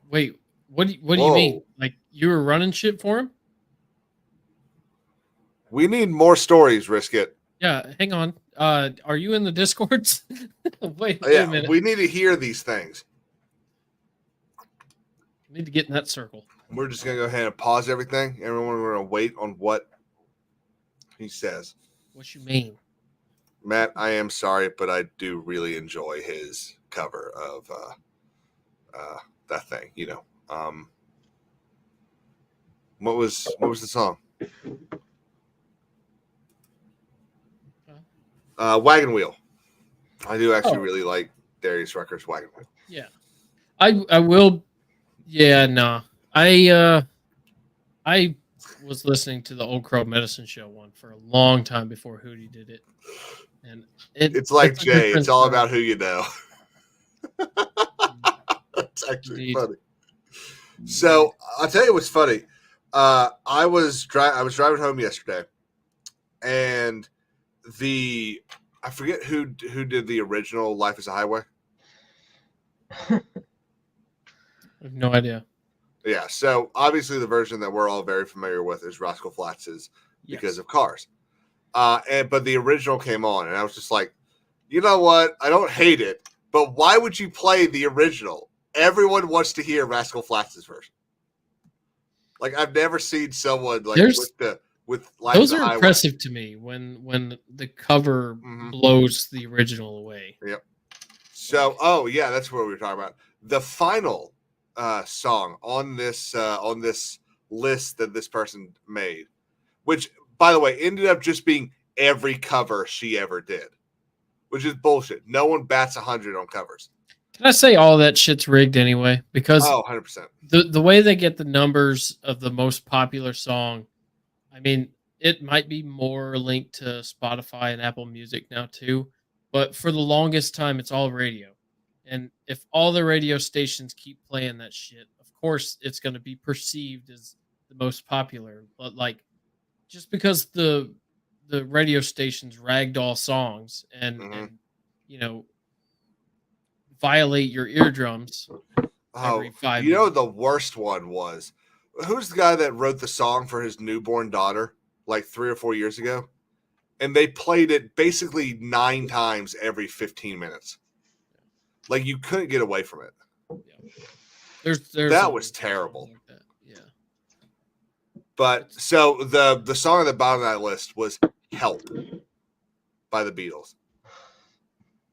Wait, what do you mean? Like, you were running shit for him? We need more stories, Risk It. Yeah, hang on. Are you in the Discords? wait a minute. We need to hear these things. Need to get in that circle. We're just going to go ahead and pause everything. Everyone, we're going to wait on what he says. What you mean? Matt, I am sorry, but I do really enjoy his cover of that thing. What was the song? Wagon Wheel. I do actually really like Darius Rucker's Wagon Wheel. Yeah, I will. Yeah, no, I was listening to the Old Crow Medicine Show one for a long time before Hootie did it, and it's like Jay. It's all about who you know. That's actually funny. So I'll tell you what's funny. I was driving home yesterday, and I forget who did the original Life is a Highway. I have no idea. Yeah, so obviously the version that we're all very familiar with is Rascal Flatts's because of Cars. But the original came on, and I was just like, you know what? I don't hate it, but why would you play the original? Everyone wants to hear Rascal Flatts's version. Like, I've never seen someone like with Life those is a are Highway. Impressive to me when the cover blows the original away. Yep. So, that's what we were talking about. The final song on this list that this person made, which, by the way, ended up just being every cover she ever did. which is bullshit. No one bats 100 on covers. Can I say all that shit's rigged anyway? Because 100%. The way they get the numbers of the most popular song, I mean, it might be more linked to Spotify and Apple Music now too, but for the longest time, it's all radio. And if all the radio stations keep playing that shit, of course, it's going to be perceived as the most popular. But like, just because the radio stations ragdoll songs and you know, violate your eardrums every 5 you know minutes. the worst one was, who's the guy that wrote the song for his newborn daughter like 3 or 4 years ago? And they played it basically 9 times every 15 minutes. Like, you couldn't get away from it. Yeah. There's that was terrible. Like that. Yeah. But so the song at the bottom of that list was Help by the Beatles.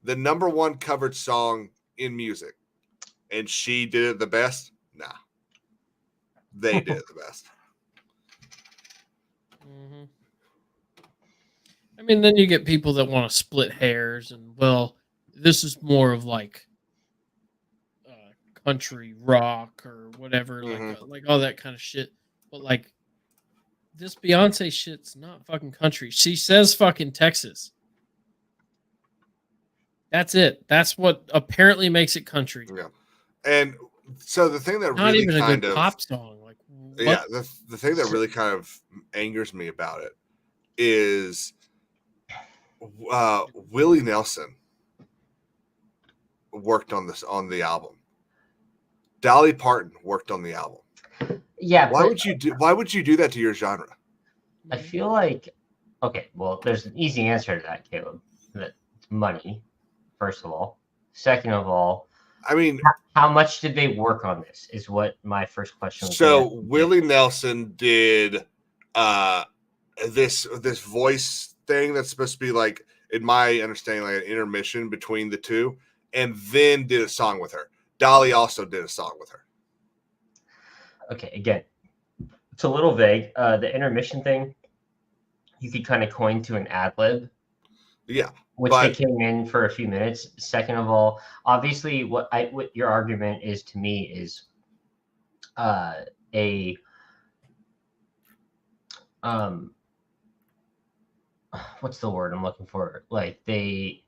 The number 1 covered song in music. And she did it the best? Nah. They did it the best. Mm-hmm. I mean, then you get people that want to split hairs, and well, this is more of like country rock or whatever, like all that kind of shit. But like this Beyonce shit's not fucking country. She says fucking Texas. That's it. That's what apparently makes it country. Yeah, and so the thing that not really even a kind good of pop song, like what? Yeah, the thing that really kind of angers me about it is Willie Nelson worked on the album. Dolly Parton worked on the album. Yeah. Why would you do that to your genre? I feel like, okay, well, there's an easy answer to that, Caleb. That's money, first of all. Second of all, I mean, how much did they work on this? Is what my first question was. So Willie Nelson did this voice thing that's supposed to be like, in my understanding, like an intermission between the two, and then did a song with her. Dolly also did a song with her. Okay, again, it's a little vague. The intermission thing, you could kind of coin to an ad lib. Yeah. Which they came in for a few minutes. Second of all, obviously, what your argument is to me is what's the word I'm looking for? Like to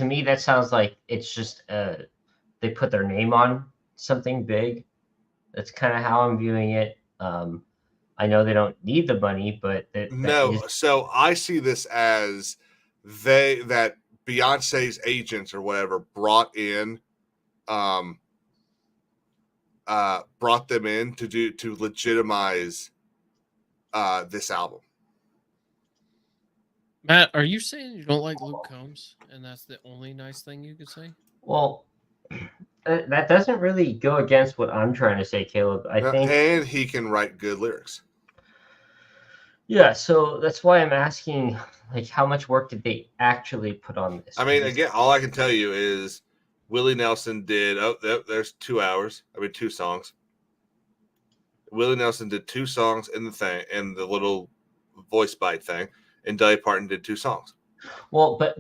me that sounds like it's just they put their name on something big. That's kind of how I'm viewing it. I know they don't need the money, but so I see this as that Beyonce's agents or whatever brought them in to legitimize this album. Matt, are you saying you don't like Luke Combs, and that's the only nice thing you could say? Well, that doesn't really go against what I'm trying to say, Caleb. I think, and he can write good lyrics. Yeah, so that's why I'm asking, like, how much work did they actually put on this? I mean, again, all I can tell you is Willie Nelson did. There's 2 hours. 2 songs. Willie Nelson did 2 songs in the little voice bite thing, and Dolly Parton did 2 songs. Well, but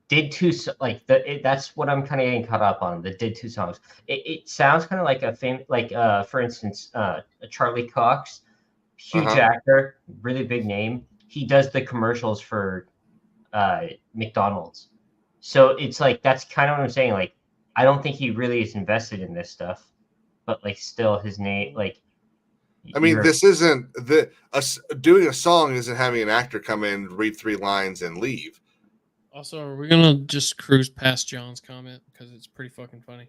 did 2 that's what I'm kind of getting caught up on. The did 2 songs. It sounds kind of like for instance, Charlie Cox, huge actor, really big name. He does the commercials for McDonald's. So it's like that's kind of what I'm saying. Like, I don't think he really is invested in this stuff, but like still his name like. I mean, this isn't doing a song isn't having an actor come in, read 3 lines, and leave. Also, are we gonna just cruise past John's comment because it's pretty fucking funny?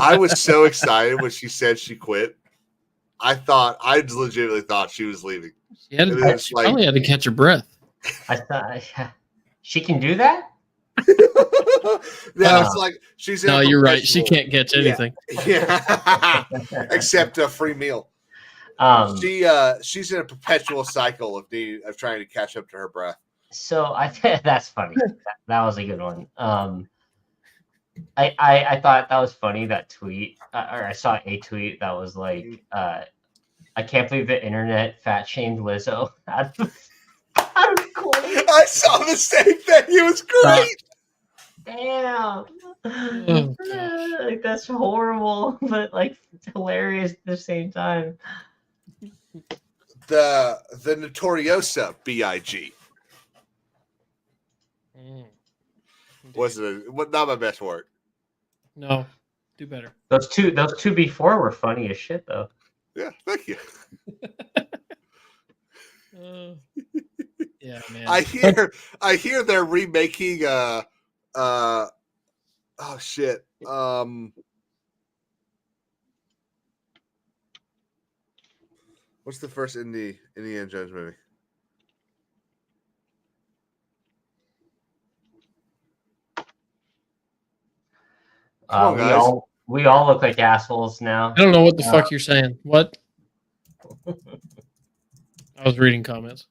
I was so excited when she said she quit. I legitimately thought she was leaving. She probably had to catch her breath. I thought she can do that. It's like she's. No, you're right. She can't catch anything. Yeah. Except a free meal. She's in a perpetual cycle of trying to catch up to her breath. So I think that's funny. That was a good one. I thought that was funny, that tweet, or I saw a tweet that was like, I can't believe the internet fat shamed Lizzo. Out of I saw the same thing. It was great. Damn. Oh, Like, that's horrible, but like it's hilarious at the same time. The Notoriosa B.I.G. Wasn't not my best work. No, do better. Those two before were funny as shit though. Yeah, thank you. Yeah, man. I hear they're remaking oh shit. What's the first Indiana Jones movie? Come on, guys. We all look like assholes now. I don't know what the fuck you're saying. What? I was reading comments.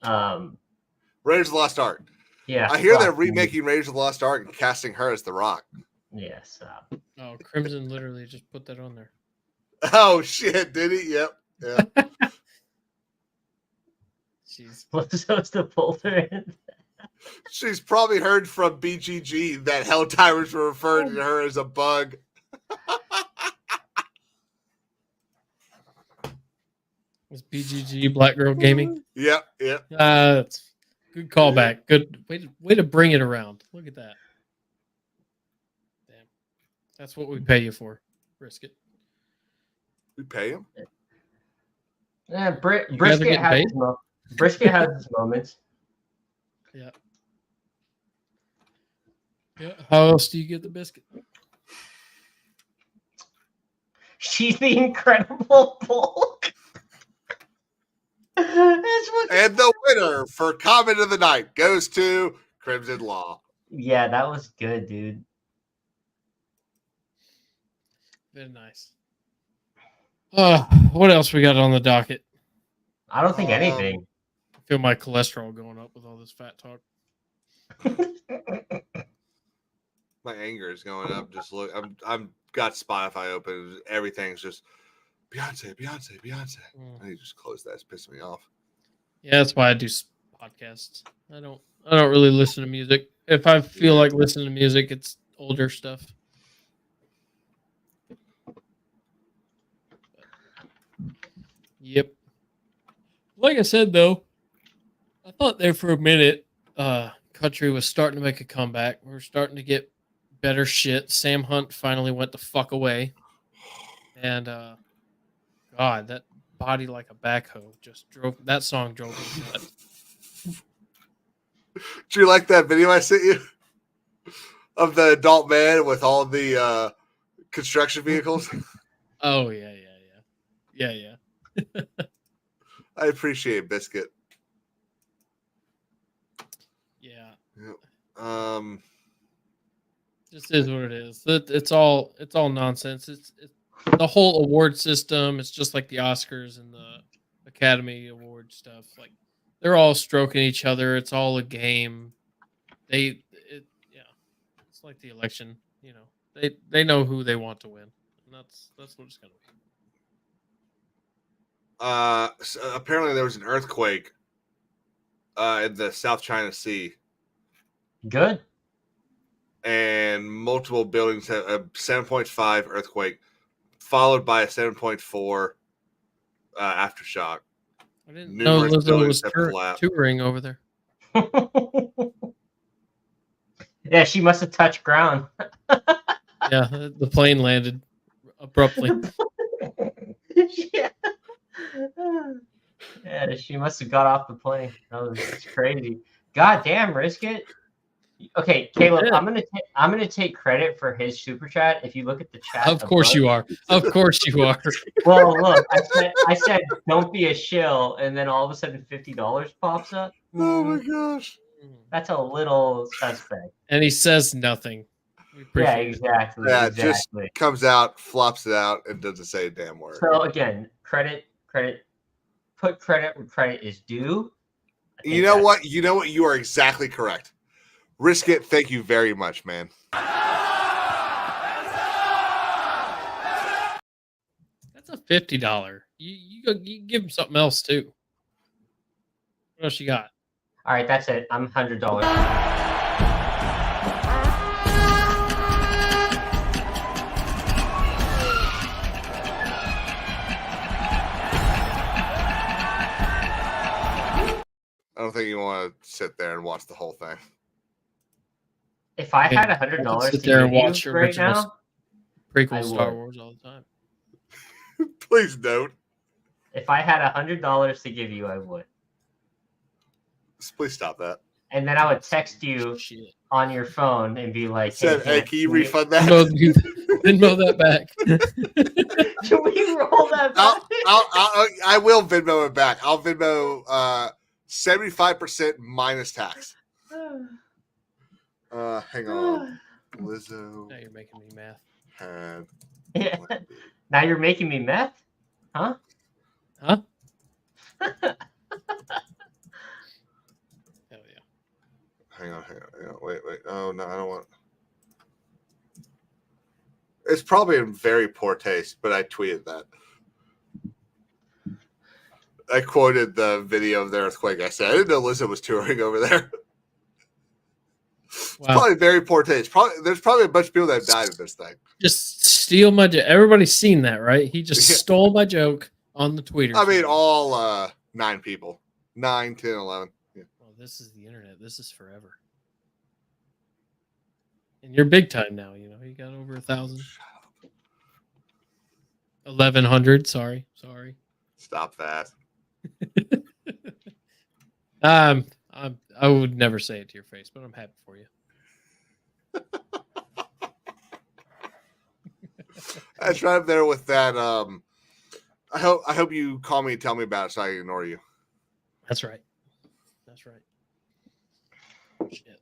Raiders of the Lost Ark. Yeah. I hear they're remaking Raiders of the Lost Ark and casting her as The Rock. Yes. Oh, Crimson literally just put that on there. Oh shit! Did he? Yep. Yeah. Jeez. Lizzo's the folder. She's probably heard from BGG that Helltimers were referring to her as a bug. Was BGG Black Girl Gaming? Yep. That's good callback. Good way to bring it around. Look at that. Damn, that's what we pay you for. Risk it. We pay him. Yeah, Brisket has his moments. Yeah. Yeah. How else do you get the biscuit? She's the Incredible Bulk. And the winner for comment of the night goes to Crimson Law. Yeah, that was good, dude. Very nice. What else we got on the docket? I don't think anything. I feel my cholesterol going up with all this fat talk. My anger is going up. Just look, I'm got Spotify open. Everything's just Beyonce. I need to just close that. It's pissing me off. Yeah, that's why I do podcasts. I don't really listen to music. If I feel like listening to music, it's older stuff. Yep. Like I said, though, I thought there for a minute, country was starting to make a comeback. We're starting to get better shit. Sam Hunt finally went the fuck away. And, God, that body like a backhoe just drove, that song drove me nuts. Do you like that video I sent you of the adult man with all the construction vehicles? Oh, yeah. I appreciate Biscuit. Yeah. Just is what it is. It's all nonsense. It's the whole award system. It's just like the Oscars and the Academy Award stuff. Like they're all stroking each other. It's all a game. It's like the election. You know, they know who they want to win, and that's what it's gonna be. So apparently there was an earthquake in the South China Sea. Good. And multiple buildings had a 7.5 earthquake, followed by a 7.4 aftershock. I didn't know Lizzo was touring over there. Yeah, she must have touched ground. Yeah, the plane landed abruptly. Yeah, she must have got off the plane. That was crazy. God damn, Risket. Okay, Caleb, I'm gonna take credit for his super chat. If you look at the chat, of course you are. Of course you are. Well, look, I said don't be a shill, and then all of a sudden $50 pops up. Oh my gosh, that's a little suspect. And he says nothing. Yeah, exactly. Yeah, exactly. Just comes out, flops it out, and doesn't say a damn word. So again, credit. Put credit where credit is due. You know what? You are exactly correct. Risk it. Thank you very much, man. That's a $50. You give him something else too. What else you got? All right, that's it. I'm $100. I don't think you want to sit there and watch the whole thing. If I had $100 sit to there and give watch you right now, prequel I Star would. Wars all the time. Please don't. If I had $100 to give you, I would. Please stop that. And then I would text you on your phone and be like, Hey, can you refund that? Venmo that back. Can we roll that back? I will Venmo it back. I'll Venmo 75% minus tax. Hang on. Lizzo. Now you're making me math. Had Yeah. Now you're making me meth? Huh? Huh? Hell yeah. Hang on. Wait. Oh, no, I don't want. It's probably in very poor taste, but I tweeted that. I quoted the video of the earthquake. I said, I didn't know Lizzo was touring over there. It's probably very poor taste. There's probably a bunch of people that died in this thing. Just steal my joke. Everybody's seen that, right? He just stole my joke on the tweeter. I mean, all 9 people. 9, 10, 11. Yeah. Well, this is the internet. This is forever. And you're big time now, you know. You got over 1,000. 1,100. Sorry. Stop that. I would never say it to your face, but I'm happy for you. That's right up there with that. I hope you call me and tell me about it so I can ignore you. That's right. Shit.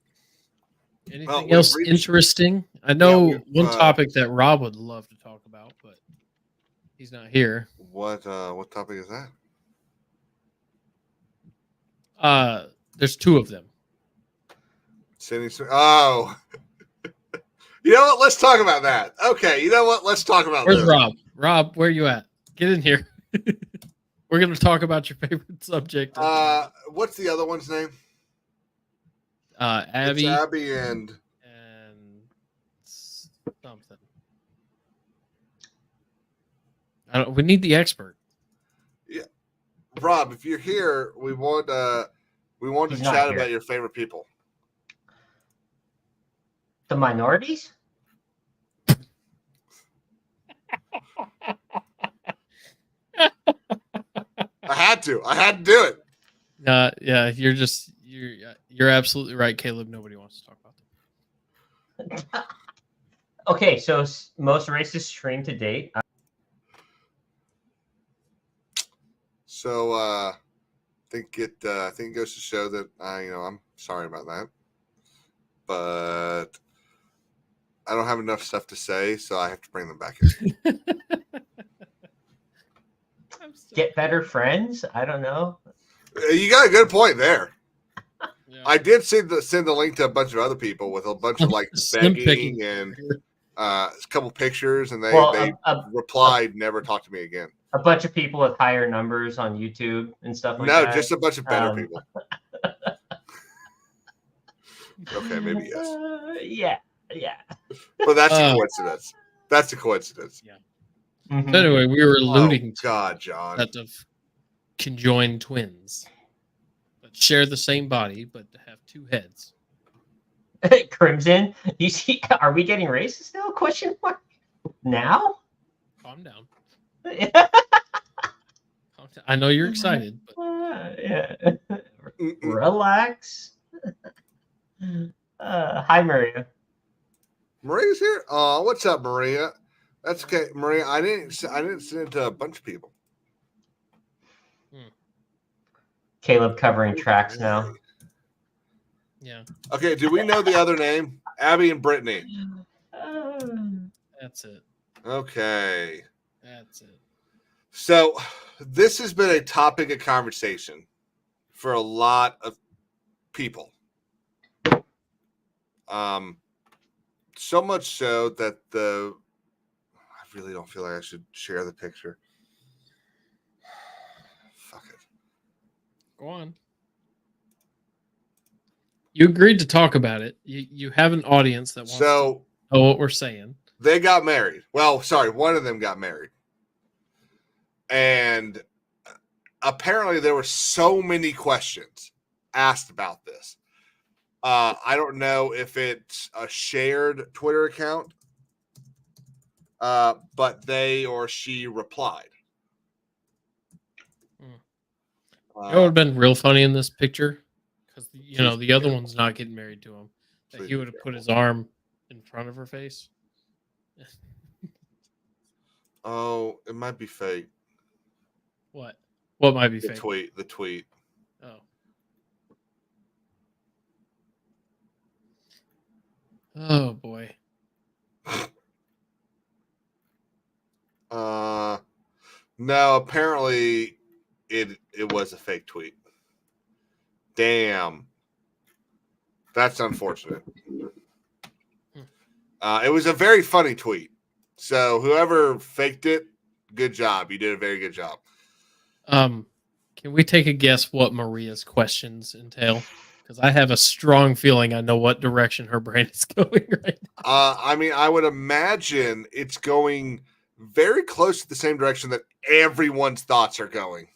Anything else interesting? I know one topic that Rob would love to talk about, but he's not here. What topic is that? There's 2 of them. Oh. You know what? Let's talk about that. Okay, you know what? Let's talk about Where's this. Rob? Rob, where you at? Get in here. We're going to talk about your favorite subject. What's the other one's name? Abby. It's Abby and something. We need the expert. Yeah, Rob, if you're here, we want to chat about your favorite people. The minorities? I had to do it. Yeah, you're absolutely right, Caleb. Nobody wants to talk about them. Okay, so most racist stream to date. So I think it goes to show that I'm sorry about that, but I don't have enough stuff to say, so I have to bring them back in. Get better friends? I don't know. You got a good point there. Yeah. I did send the link to a bunch of other people with a bunch of like begging and a couple pictures, and they replied, "Never talk to me again." A bunch of people with higher numbers on YouTube and stuff like that. No, just a bunch of better people. Okay, maybe yes. Yeah. But that's a coincidence. That's a coincidence. Yeah. Mm-hmm. So anyway, we were alluding to John. That of conjoined twins that share the same body but have 2 heads. Crimson, you see? Are we getting racist now? Question mark. Now? Calm down. I know you're excited, but yeah. Relax. Hi, Maria. Maria's here. Oh, what's up, Maria? That's okay, Maria. I didn't send it to a bunch of people. Caleb covering tracks now. Yeah. Okay. Do we know the other name? Abby and Brittany. That's it. Okay. That's it. So this has been a topic of conversation for a lot of people. So much so that I really don't feel like I should share the picture. Go on. You agreed to talk about it. You have an audience that wants to know what we're saying. They got married. Well, sorry, one of them got married. And apparently there were so many questions asked about this. I don't know if it's a shared Twitter account, but they or she replied. It would have been real funny in this picture because the other one's not getting married to him. That he would have put his arm in front of her face. Oh, it might be fake. What? What might be fake? The tweet. Oh. Oh boy. No, apparently it was a fake tweet. Damn. That's unfortunate. It was a very funny tweet. So whoever faked it, good job. You did a very good job. Can we take a guess what Maria's questions entail? Because I have a strong feeling I know what direction her brain is going right now. I mean, I would imagine it's going very close to the same direction that everyone's thoughts are going.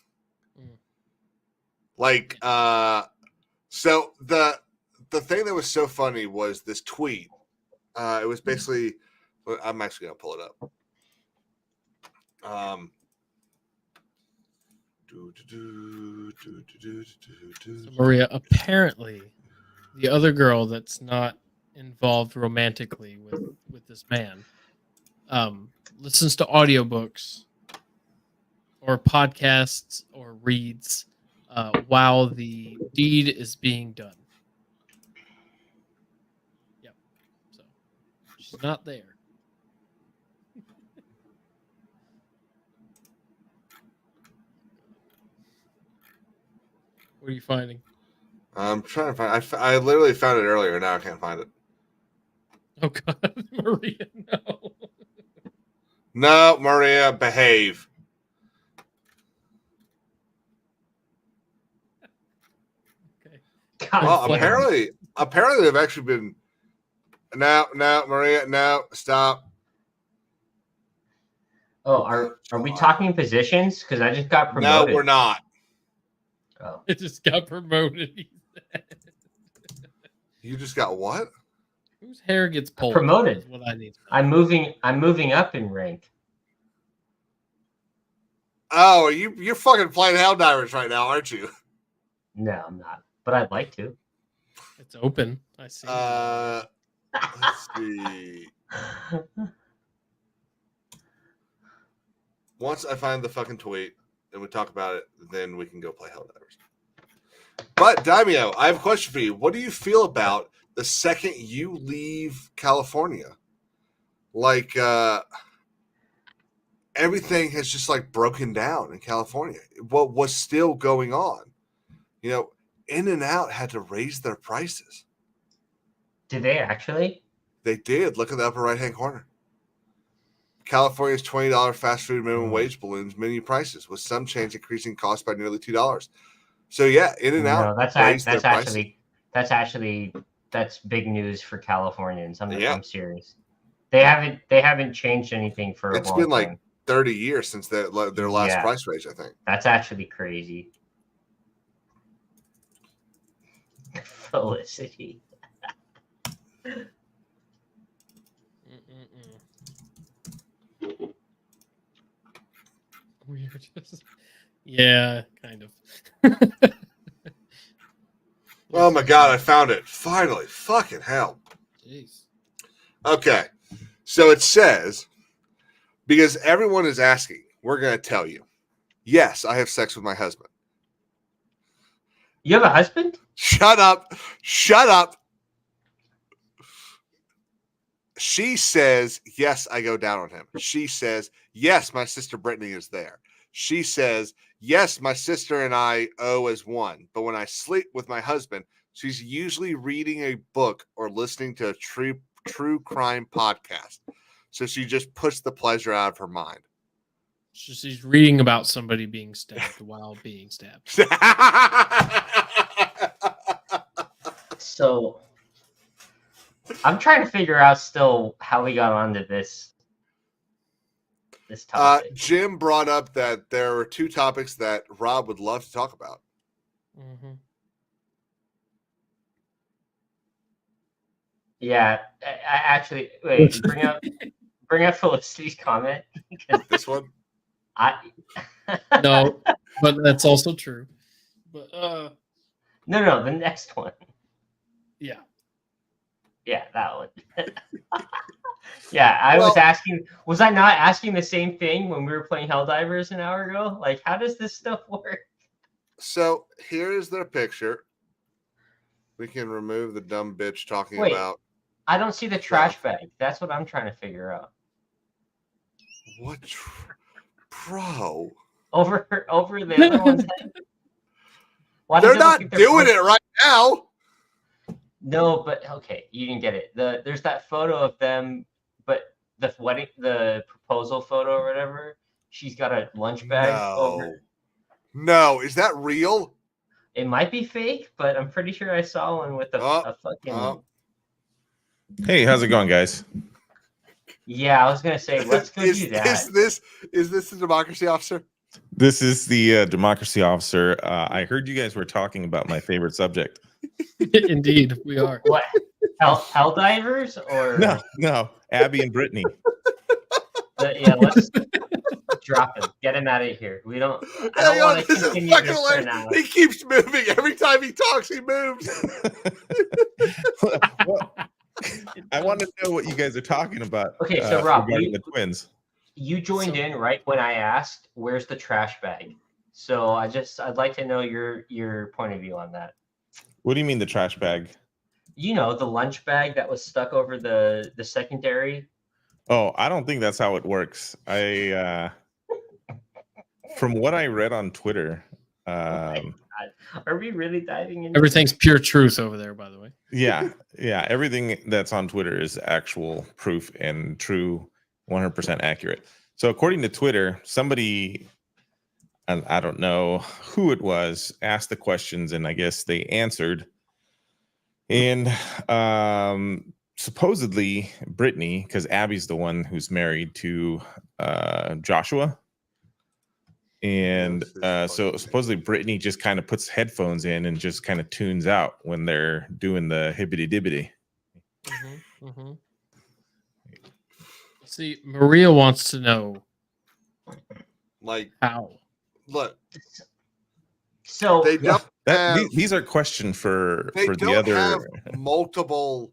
Like, so the thing that was so funny was this tweet. It was basically, I'm actually gonna pull it up. So Maria, apparently, the other girl that's not involved romantically with this man, listens to audiobooks or podcasts or reads while the deed is being done. Yep. So she's not there. What are you finding? I'm trying to find. I literally found it earlier. Now I can't find it. Oh God, Maria, no. No, Maria, behave. Okay. Well, apparently they've actually been. No, Maria, no, stop. Oh, are we talking positions? Because I just got promoted. No, we're not. Oh. It just got promoted. You just got what? Whose hair gets pulled? Promoted. What I need. I'm moving up in rank. Oh, you're fucking playing Helldivers right now, aren't you? No, I'm not. But I'd like to. It's open. I see. Let's see. Once I find the fucking tweet and we talk about it, then we can go play Helldivers. But Daimyo, I have a question for you. What do you feel about the second you leave California? Like everything has just like broken down in California. What was still going on? You know, In-N-Out had to raise their prices. Did they actually? They did. Look at the upper right-hand corner. California's $20 fast food minimum wage balloons menu prices, with some chains increasing costs by nearly $2. So yeah, In-N-Out. No, that's big news for Californians. I'm serious. They haven't changed anything for a long time. It's been like 30 years since their last price raise, I think. That's actually crazy. Felicity. We're just, yeah, kind of. Oh my God, I found it. Finally. Fucking hell. Jeez. Okay. So it says, because everyone is asking, we're going to tell you. Yes, I have sex with my husband. You have a husband? Shut up. Shut up. She says, yes, I go down on him. She says, yes, my sister Brittany is there. She says, yes, my sister and I owe as one. But when I sleep with my husband, she's usually reading a book or listening to a true crime podcast. So she just puts the pleasure out of her mind. It's just he's reading about somebody being stabbed while being stabbed. So I'm trying to figure out still how we got onto this topic. Jim brought up that there were 2 topics that Rob would love to talk about. Mm-hmm. Yeah, I actually wait. Bring up Felicity's comment. This one? No, but that's also true. But no, the next one. Yeah, that one. Yeah, I was asking. Was I not asking the same thing when we were playing Helldivers an hour ago? Like, how does this stuff work? So here's their picture. We can remove the dumb bitch talking about. I don't see the trash bag. That's what I'm trying to figure out. What, bro? Over the other one's head. They're not doing it right now. No, but okay, you didn't get it. There's that photo of them, but the wedding, the proposal photo or whatever. She's got a lunch bag over. No, is that real? It might be fake, but I'm pretty sure I saw one with a fucking. Hey, how's it going, guys? Yeah, I was gonna say, let's go do that. Is this the democracy officer? This is the democracy officer. I heard you guys were talking about my favorite subject. Indeed, we are. What? Helldivers or no, Abby and Brittany. Yeah, let's drop him. Get him out of here. We don't. I don't want to continue this for now. He keeps moving every time he talks. He moves. I want to know what you guys are talking about. Okay, so Rob, the twins. You joined in right when I asked, "Where's the trash bag?" So I'd like to know your point of view on that. What do you mean the trash bag? You know, the lunch bag that was stuck over the secondary. Oh, I don't think that's how it works. From what I read on Twitter, are we really diving into everything's pure truth over there, by the way? Yeah, everything that's on Twitter is actual proof and true, 100% accurate. So according to Twitter, somebody, and I don't know who it was, asked the questions, and I guess they answered. And supposedly Brittany, because Abby's the one who's married to Joshua. And so supposedly Brittany just kind of puts headphones in and just kind of tunes out when they're doing the hibbity dibbity. Mm-hmm, mm-hmm. See, Maria wants to know, like, how. Look, so they don't. These are questions for the other. Have multiple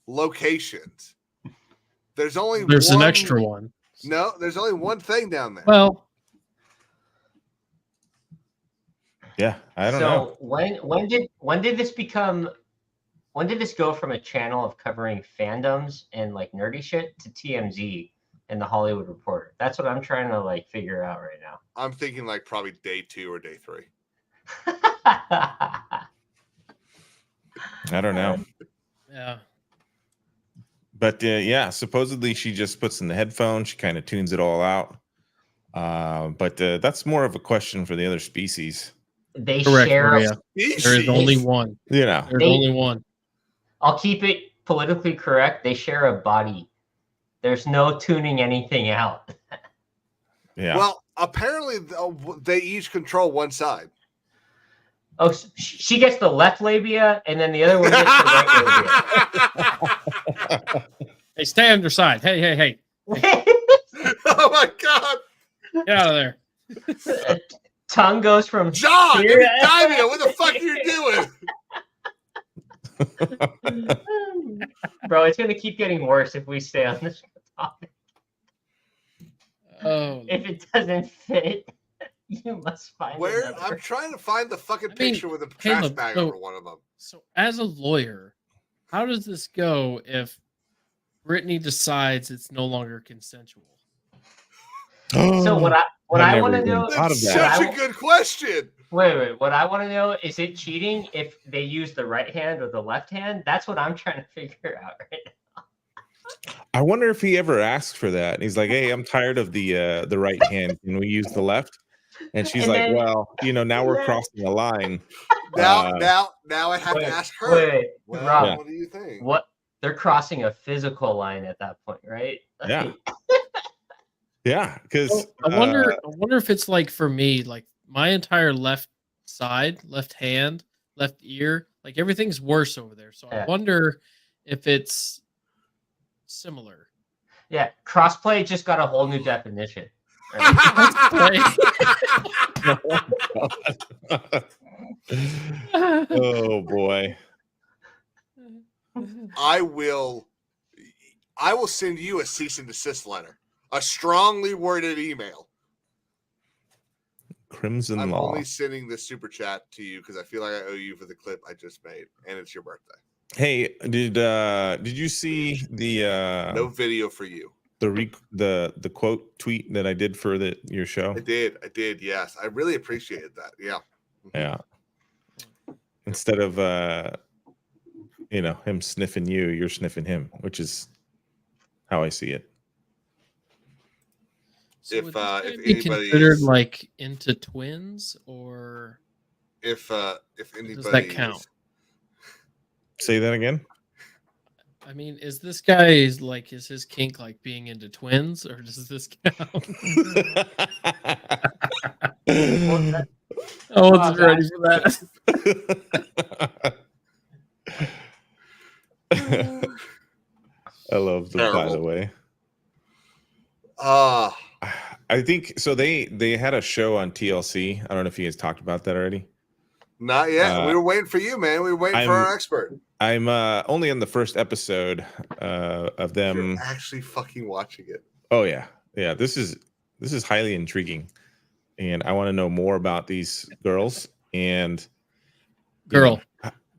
locations. There's an extra one. No, there's only one thing down there. Well, yeah, I don't know. So when did this become? When did this go from a channel of covering fandoms and like nerdy shit to TMZ and the Hollywood Reporter? That's what I'm trying to like figure out right now. I'm thinking like probably day 2 or day 3. I don't know. Yeah. But yeah, supposedly she just puts in the headphones. She kind of tunes it all out. But that's more of a question for the other species. They Correct, share. Maria. There is only one. You know, there's only one. I'll keep it politically correct. They share a body. There's no tuning anything out. Yeah. Well, apparently they each control one side. Oh, she gets the left labia, and then the other one gets the right labia. Hey, stay on your side. Hey. Oh my God! Get out of there. Tongue goes from John. here. Diving, what the fuck are you doing? Bro, it's gonna keep getting worse if we stay on this topic. Oh. If it doesn't fit, you must find Where I'm trying to find the fucking picture with a trash bag over one of them. So, as a lawyer, how does this go if Brittany decides it's no longer consensual? So what I want to know? That's such a good question. Wait. What I want to know is it cheating if they use the right hand or the left hand? That's what I'm trying to figure out right now. I wonder if he ever asked for that. He's like, "Hey, I'm tired of the right hand. Can we use the left?" And she's like, "Well, now we're crossing a line." Now I have to ask her. Wait, well, Rob, what do you think? What they're crossing a physical line at that point, right? Yeah. Yeah, because I wonder if it's like for me, like my entire left side, left hand, left ear, like everything's worse over there. So I wonder if it's similar. Yeah, crossplay just got a whole new definition. Right? Oh boy. I will send you a cease and desist letter. A strongly worded email. Crimson I'm Law. only sending this super chat to you because I feel like I owe you for the clip I just made, and it's your birthday. Hey, did you see the no video for you? The quote tweet that I did for your show? I did. Yes, I really appreciated that. Yeah. Yeah. Instead of him sniffing you, you're sniffing him, which is how I see it. So if anybody considered like into twins, or if anybody does that count? Say that again. I mean, is this guy like, is his kink like being into twins, or does this count? I wasn't ready for that. I love them, by the way. I think so. They had a show on TLC. I don't know if you guys talked about that already. Not yet. We were waiting for you, man. We were waiting for our expert. I'm only on the first episode of them. You're actually fucking watching it. Oh yeah. This is highly intriguing, and I want to know more about these girls and girl.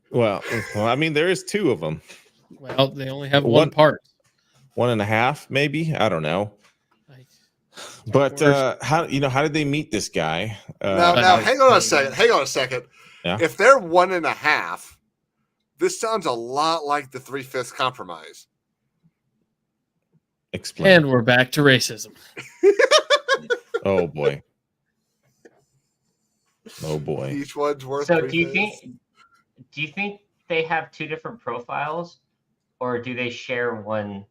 Well, I mean, there is two of them. Well, they only have one part. 1.5, maybe. I don't know. But how did they meet this guy? Now hang on a second. Yeah. If they're 1.5, this sounds a lot like the 3/5 compromise. Explain. And we're back to racism. Oh boy. Oh boy. Each one's worth. So do you think they have two different profiles, or do they share one?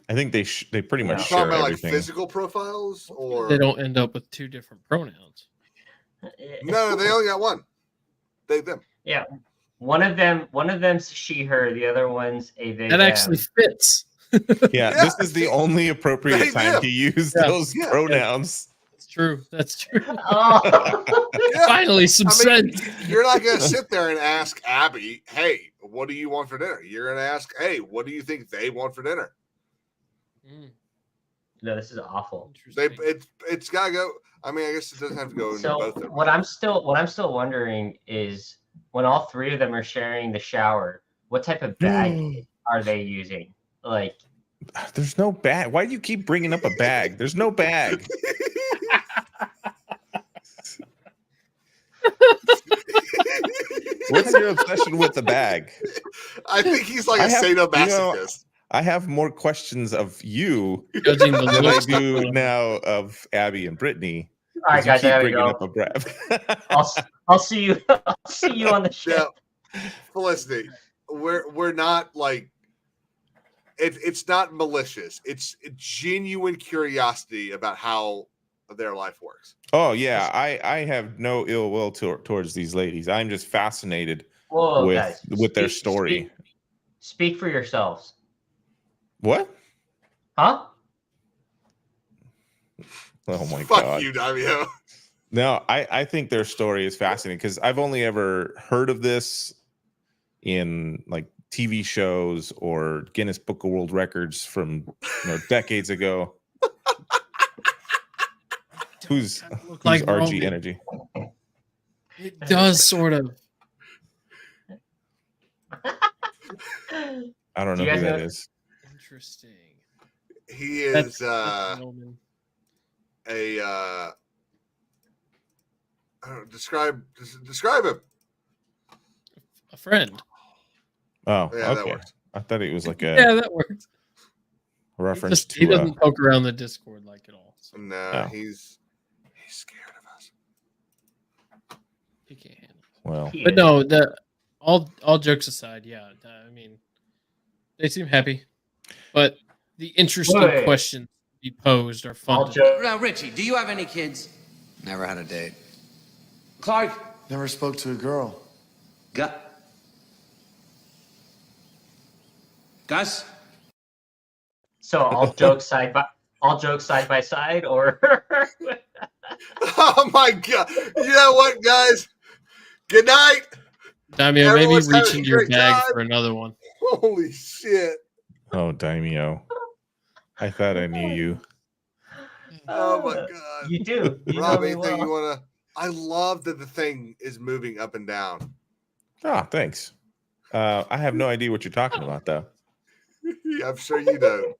I think they pretty much You're share talking about everything. like physical profiles, or they don't end up with two different pronouns. No, they only got one. They them. Yeah, one of them's she her, the other one's a they. That actually fits. Yeah, this is the only appropriate time to use those pronouns. That's true. Oh. Finally, some sense. You're not going to sit there and ask Abby, "Hey, what do you want for dinner?" You're going to ask, "Hey, what do you think they want for dinner?" No, this is awful. It's got to go. I mean, I guess it doesn't have to go into both of them. What I'm still wondering is, when all three of them are sharing the shower, what type of bag are they using? Like, there's no bag. Why do you keep bringing up a bag? There's no bag. What's your obsession with the bag? I think he's like a sadomasochist. I have more questions of you Judging than I do now of Abby and Brittany. All right, guys, I gotta go. Up a brand. I'll see you. I'll see you on the show. Yeah. Felicity, we're not like it's not malicious. It's genuine curiosity about how their life works. Oh yeah, I have no ill will towards these ladies. I'm just fascinated with their story. Speak for yourselves. What? Huh? Oh my Fuck god. you, Davio. No, I think their story is fascinating because I've only ever heard of this in like TV shows or Guinness Book of World Records from decades ago. Who's like RG Roman. Energy? It does sort of. I don't know who that is. Interesting. He is I don't know, describe him. A friend. Oh, yeah, okay. that works. I thought it was like a yeah, that works. reference He to doesn't poke around the Discord like at all. So. No, he's scared of us. He can't handle it. well. But no, all jokes aside, yeah. I mean, they seem happy, but the interesting questions he posed are fun. Now, Richie, do you have any kids? Never had a date. Clark? Never spoke to a girl. Gus? So all jokes side by side, or Oh my god! You know what, guys? Good night. Daimyo, maybe Everyone's reach having into a your great bag time. for another one. Holy shit! Oh, Daimyo. I thought I knew you. Oh my god! You do. You Rob, know me anything you well. wanna? I love that the thing is moving up and down. Ah, thanks. I have no idea what you're talking about, though. I'm sure you do.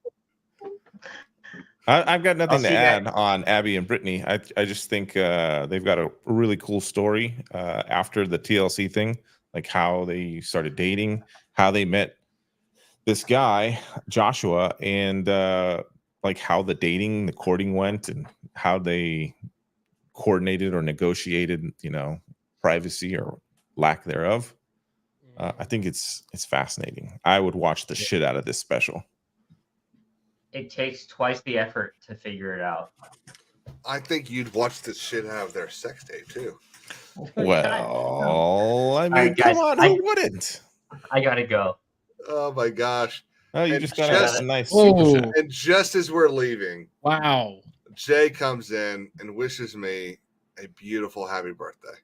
I've got nothing to see add on Abby and Brittany. I just think they've got a really cool story after the TLC thing, like how they started dating, how they met this guy, Joshua, and like how the courting went, and how they coordinated or negotiated, privacy or lack thereof. I think it's fascinating. I would watch the shit out of this special. It takes twice the effort to figure it out. I think you'd watch the shit out of their sex tape too. Well, I mean, Alright, guys, come on, who wouldn't? I gotta go. Oh my gosh! Oh, you And just got a nice super Whoa. chat. And just as we're leaving, Wow. Jay comes in and wishes me a beautiful happy birthday.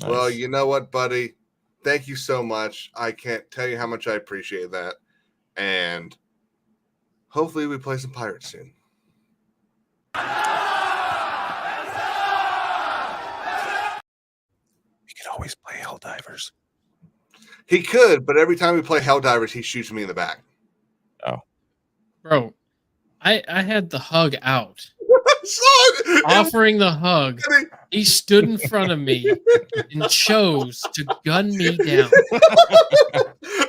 Nice. Well, you know what, buddy? Thank you so much. I can't tell you how much I appreciate that. And hopefully we play some Pirates soon. You could always play Helldivers. He could, but every time we play Helldivers, he shoots me in the back. Oh. Bro, I had the hug out. Son! Offering the hug, he stood in front of me and chose to gun me down.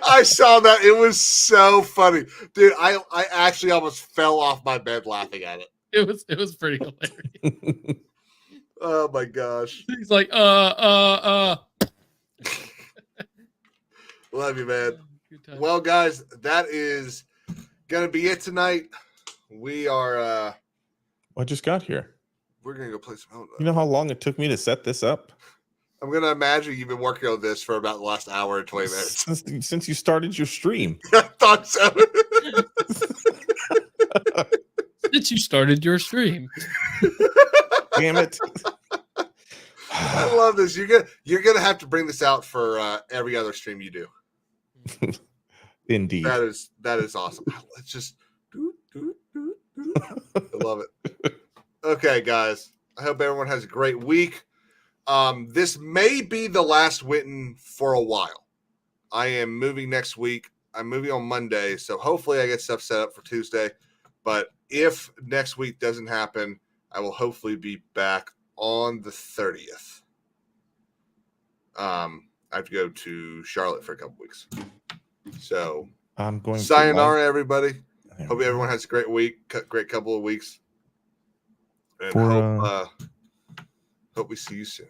I saw that. It was so funny. Dude, I actually almost fell off my bed laughing at it. It was pretty hilarious. Oh my gosh. He's like, Love you, man. Well, guys, that is gonna be it tonight. We are I just got here. we're gonna go play some Helldivers. You know how long it took me to set this up? I'm gonna imagine you've been working on this for about the last hour and 20 minutes. Since you started your stream. I thought so. since you started your stream. Damn it. I love this. You're gonna have to bring this out for every other stream you do. Indeed. That is awesome. Let's just I love it. Okay, guys. I hope everyone has a great week. This may be the last Witan for a while. I am moving next week. I'm moving on Monday, so hopefully I get stuff set up for Tuesday. But if next week doesn't happen, I will hopefully be back on the 30th. I have to go to Charlotte for a couple weeks. So I'm going sayonara, everybody. Hope everyone has a great week, great couple of weeks. And hope we see you soon.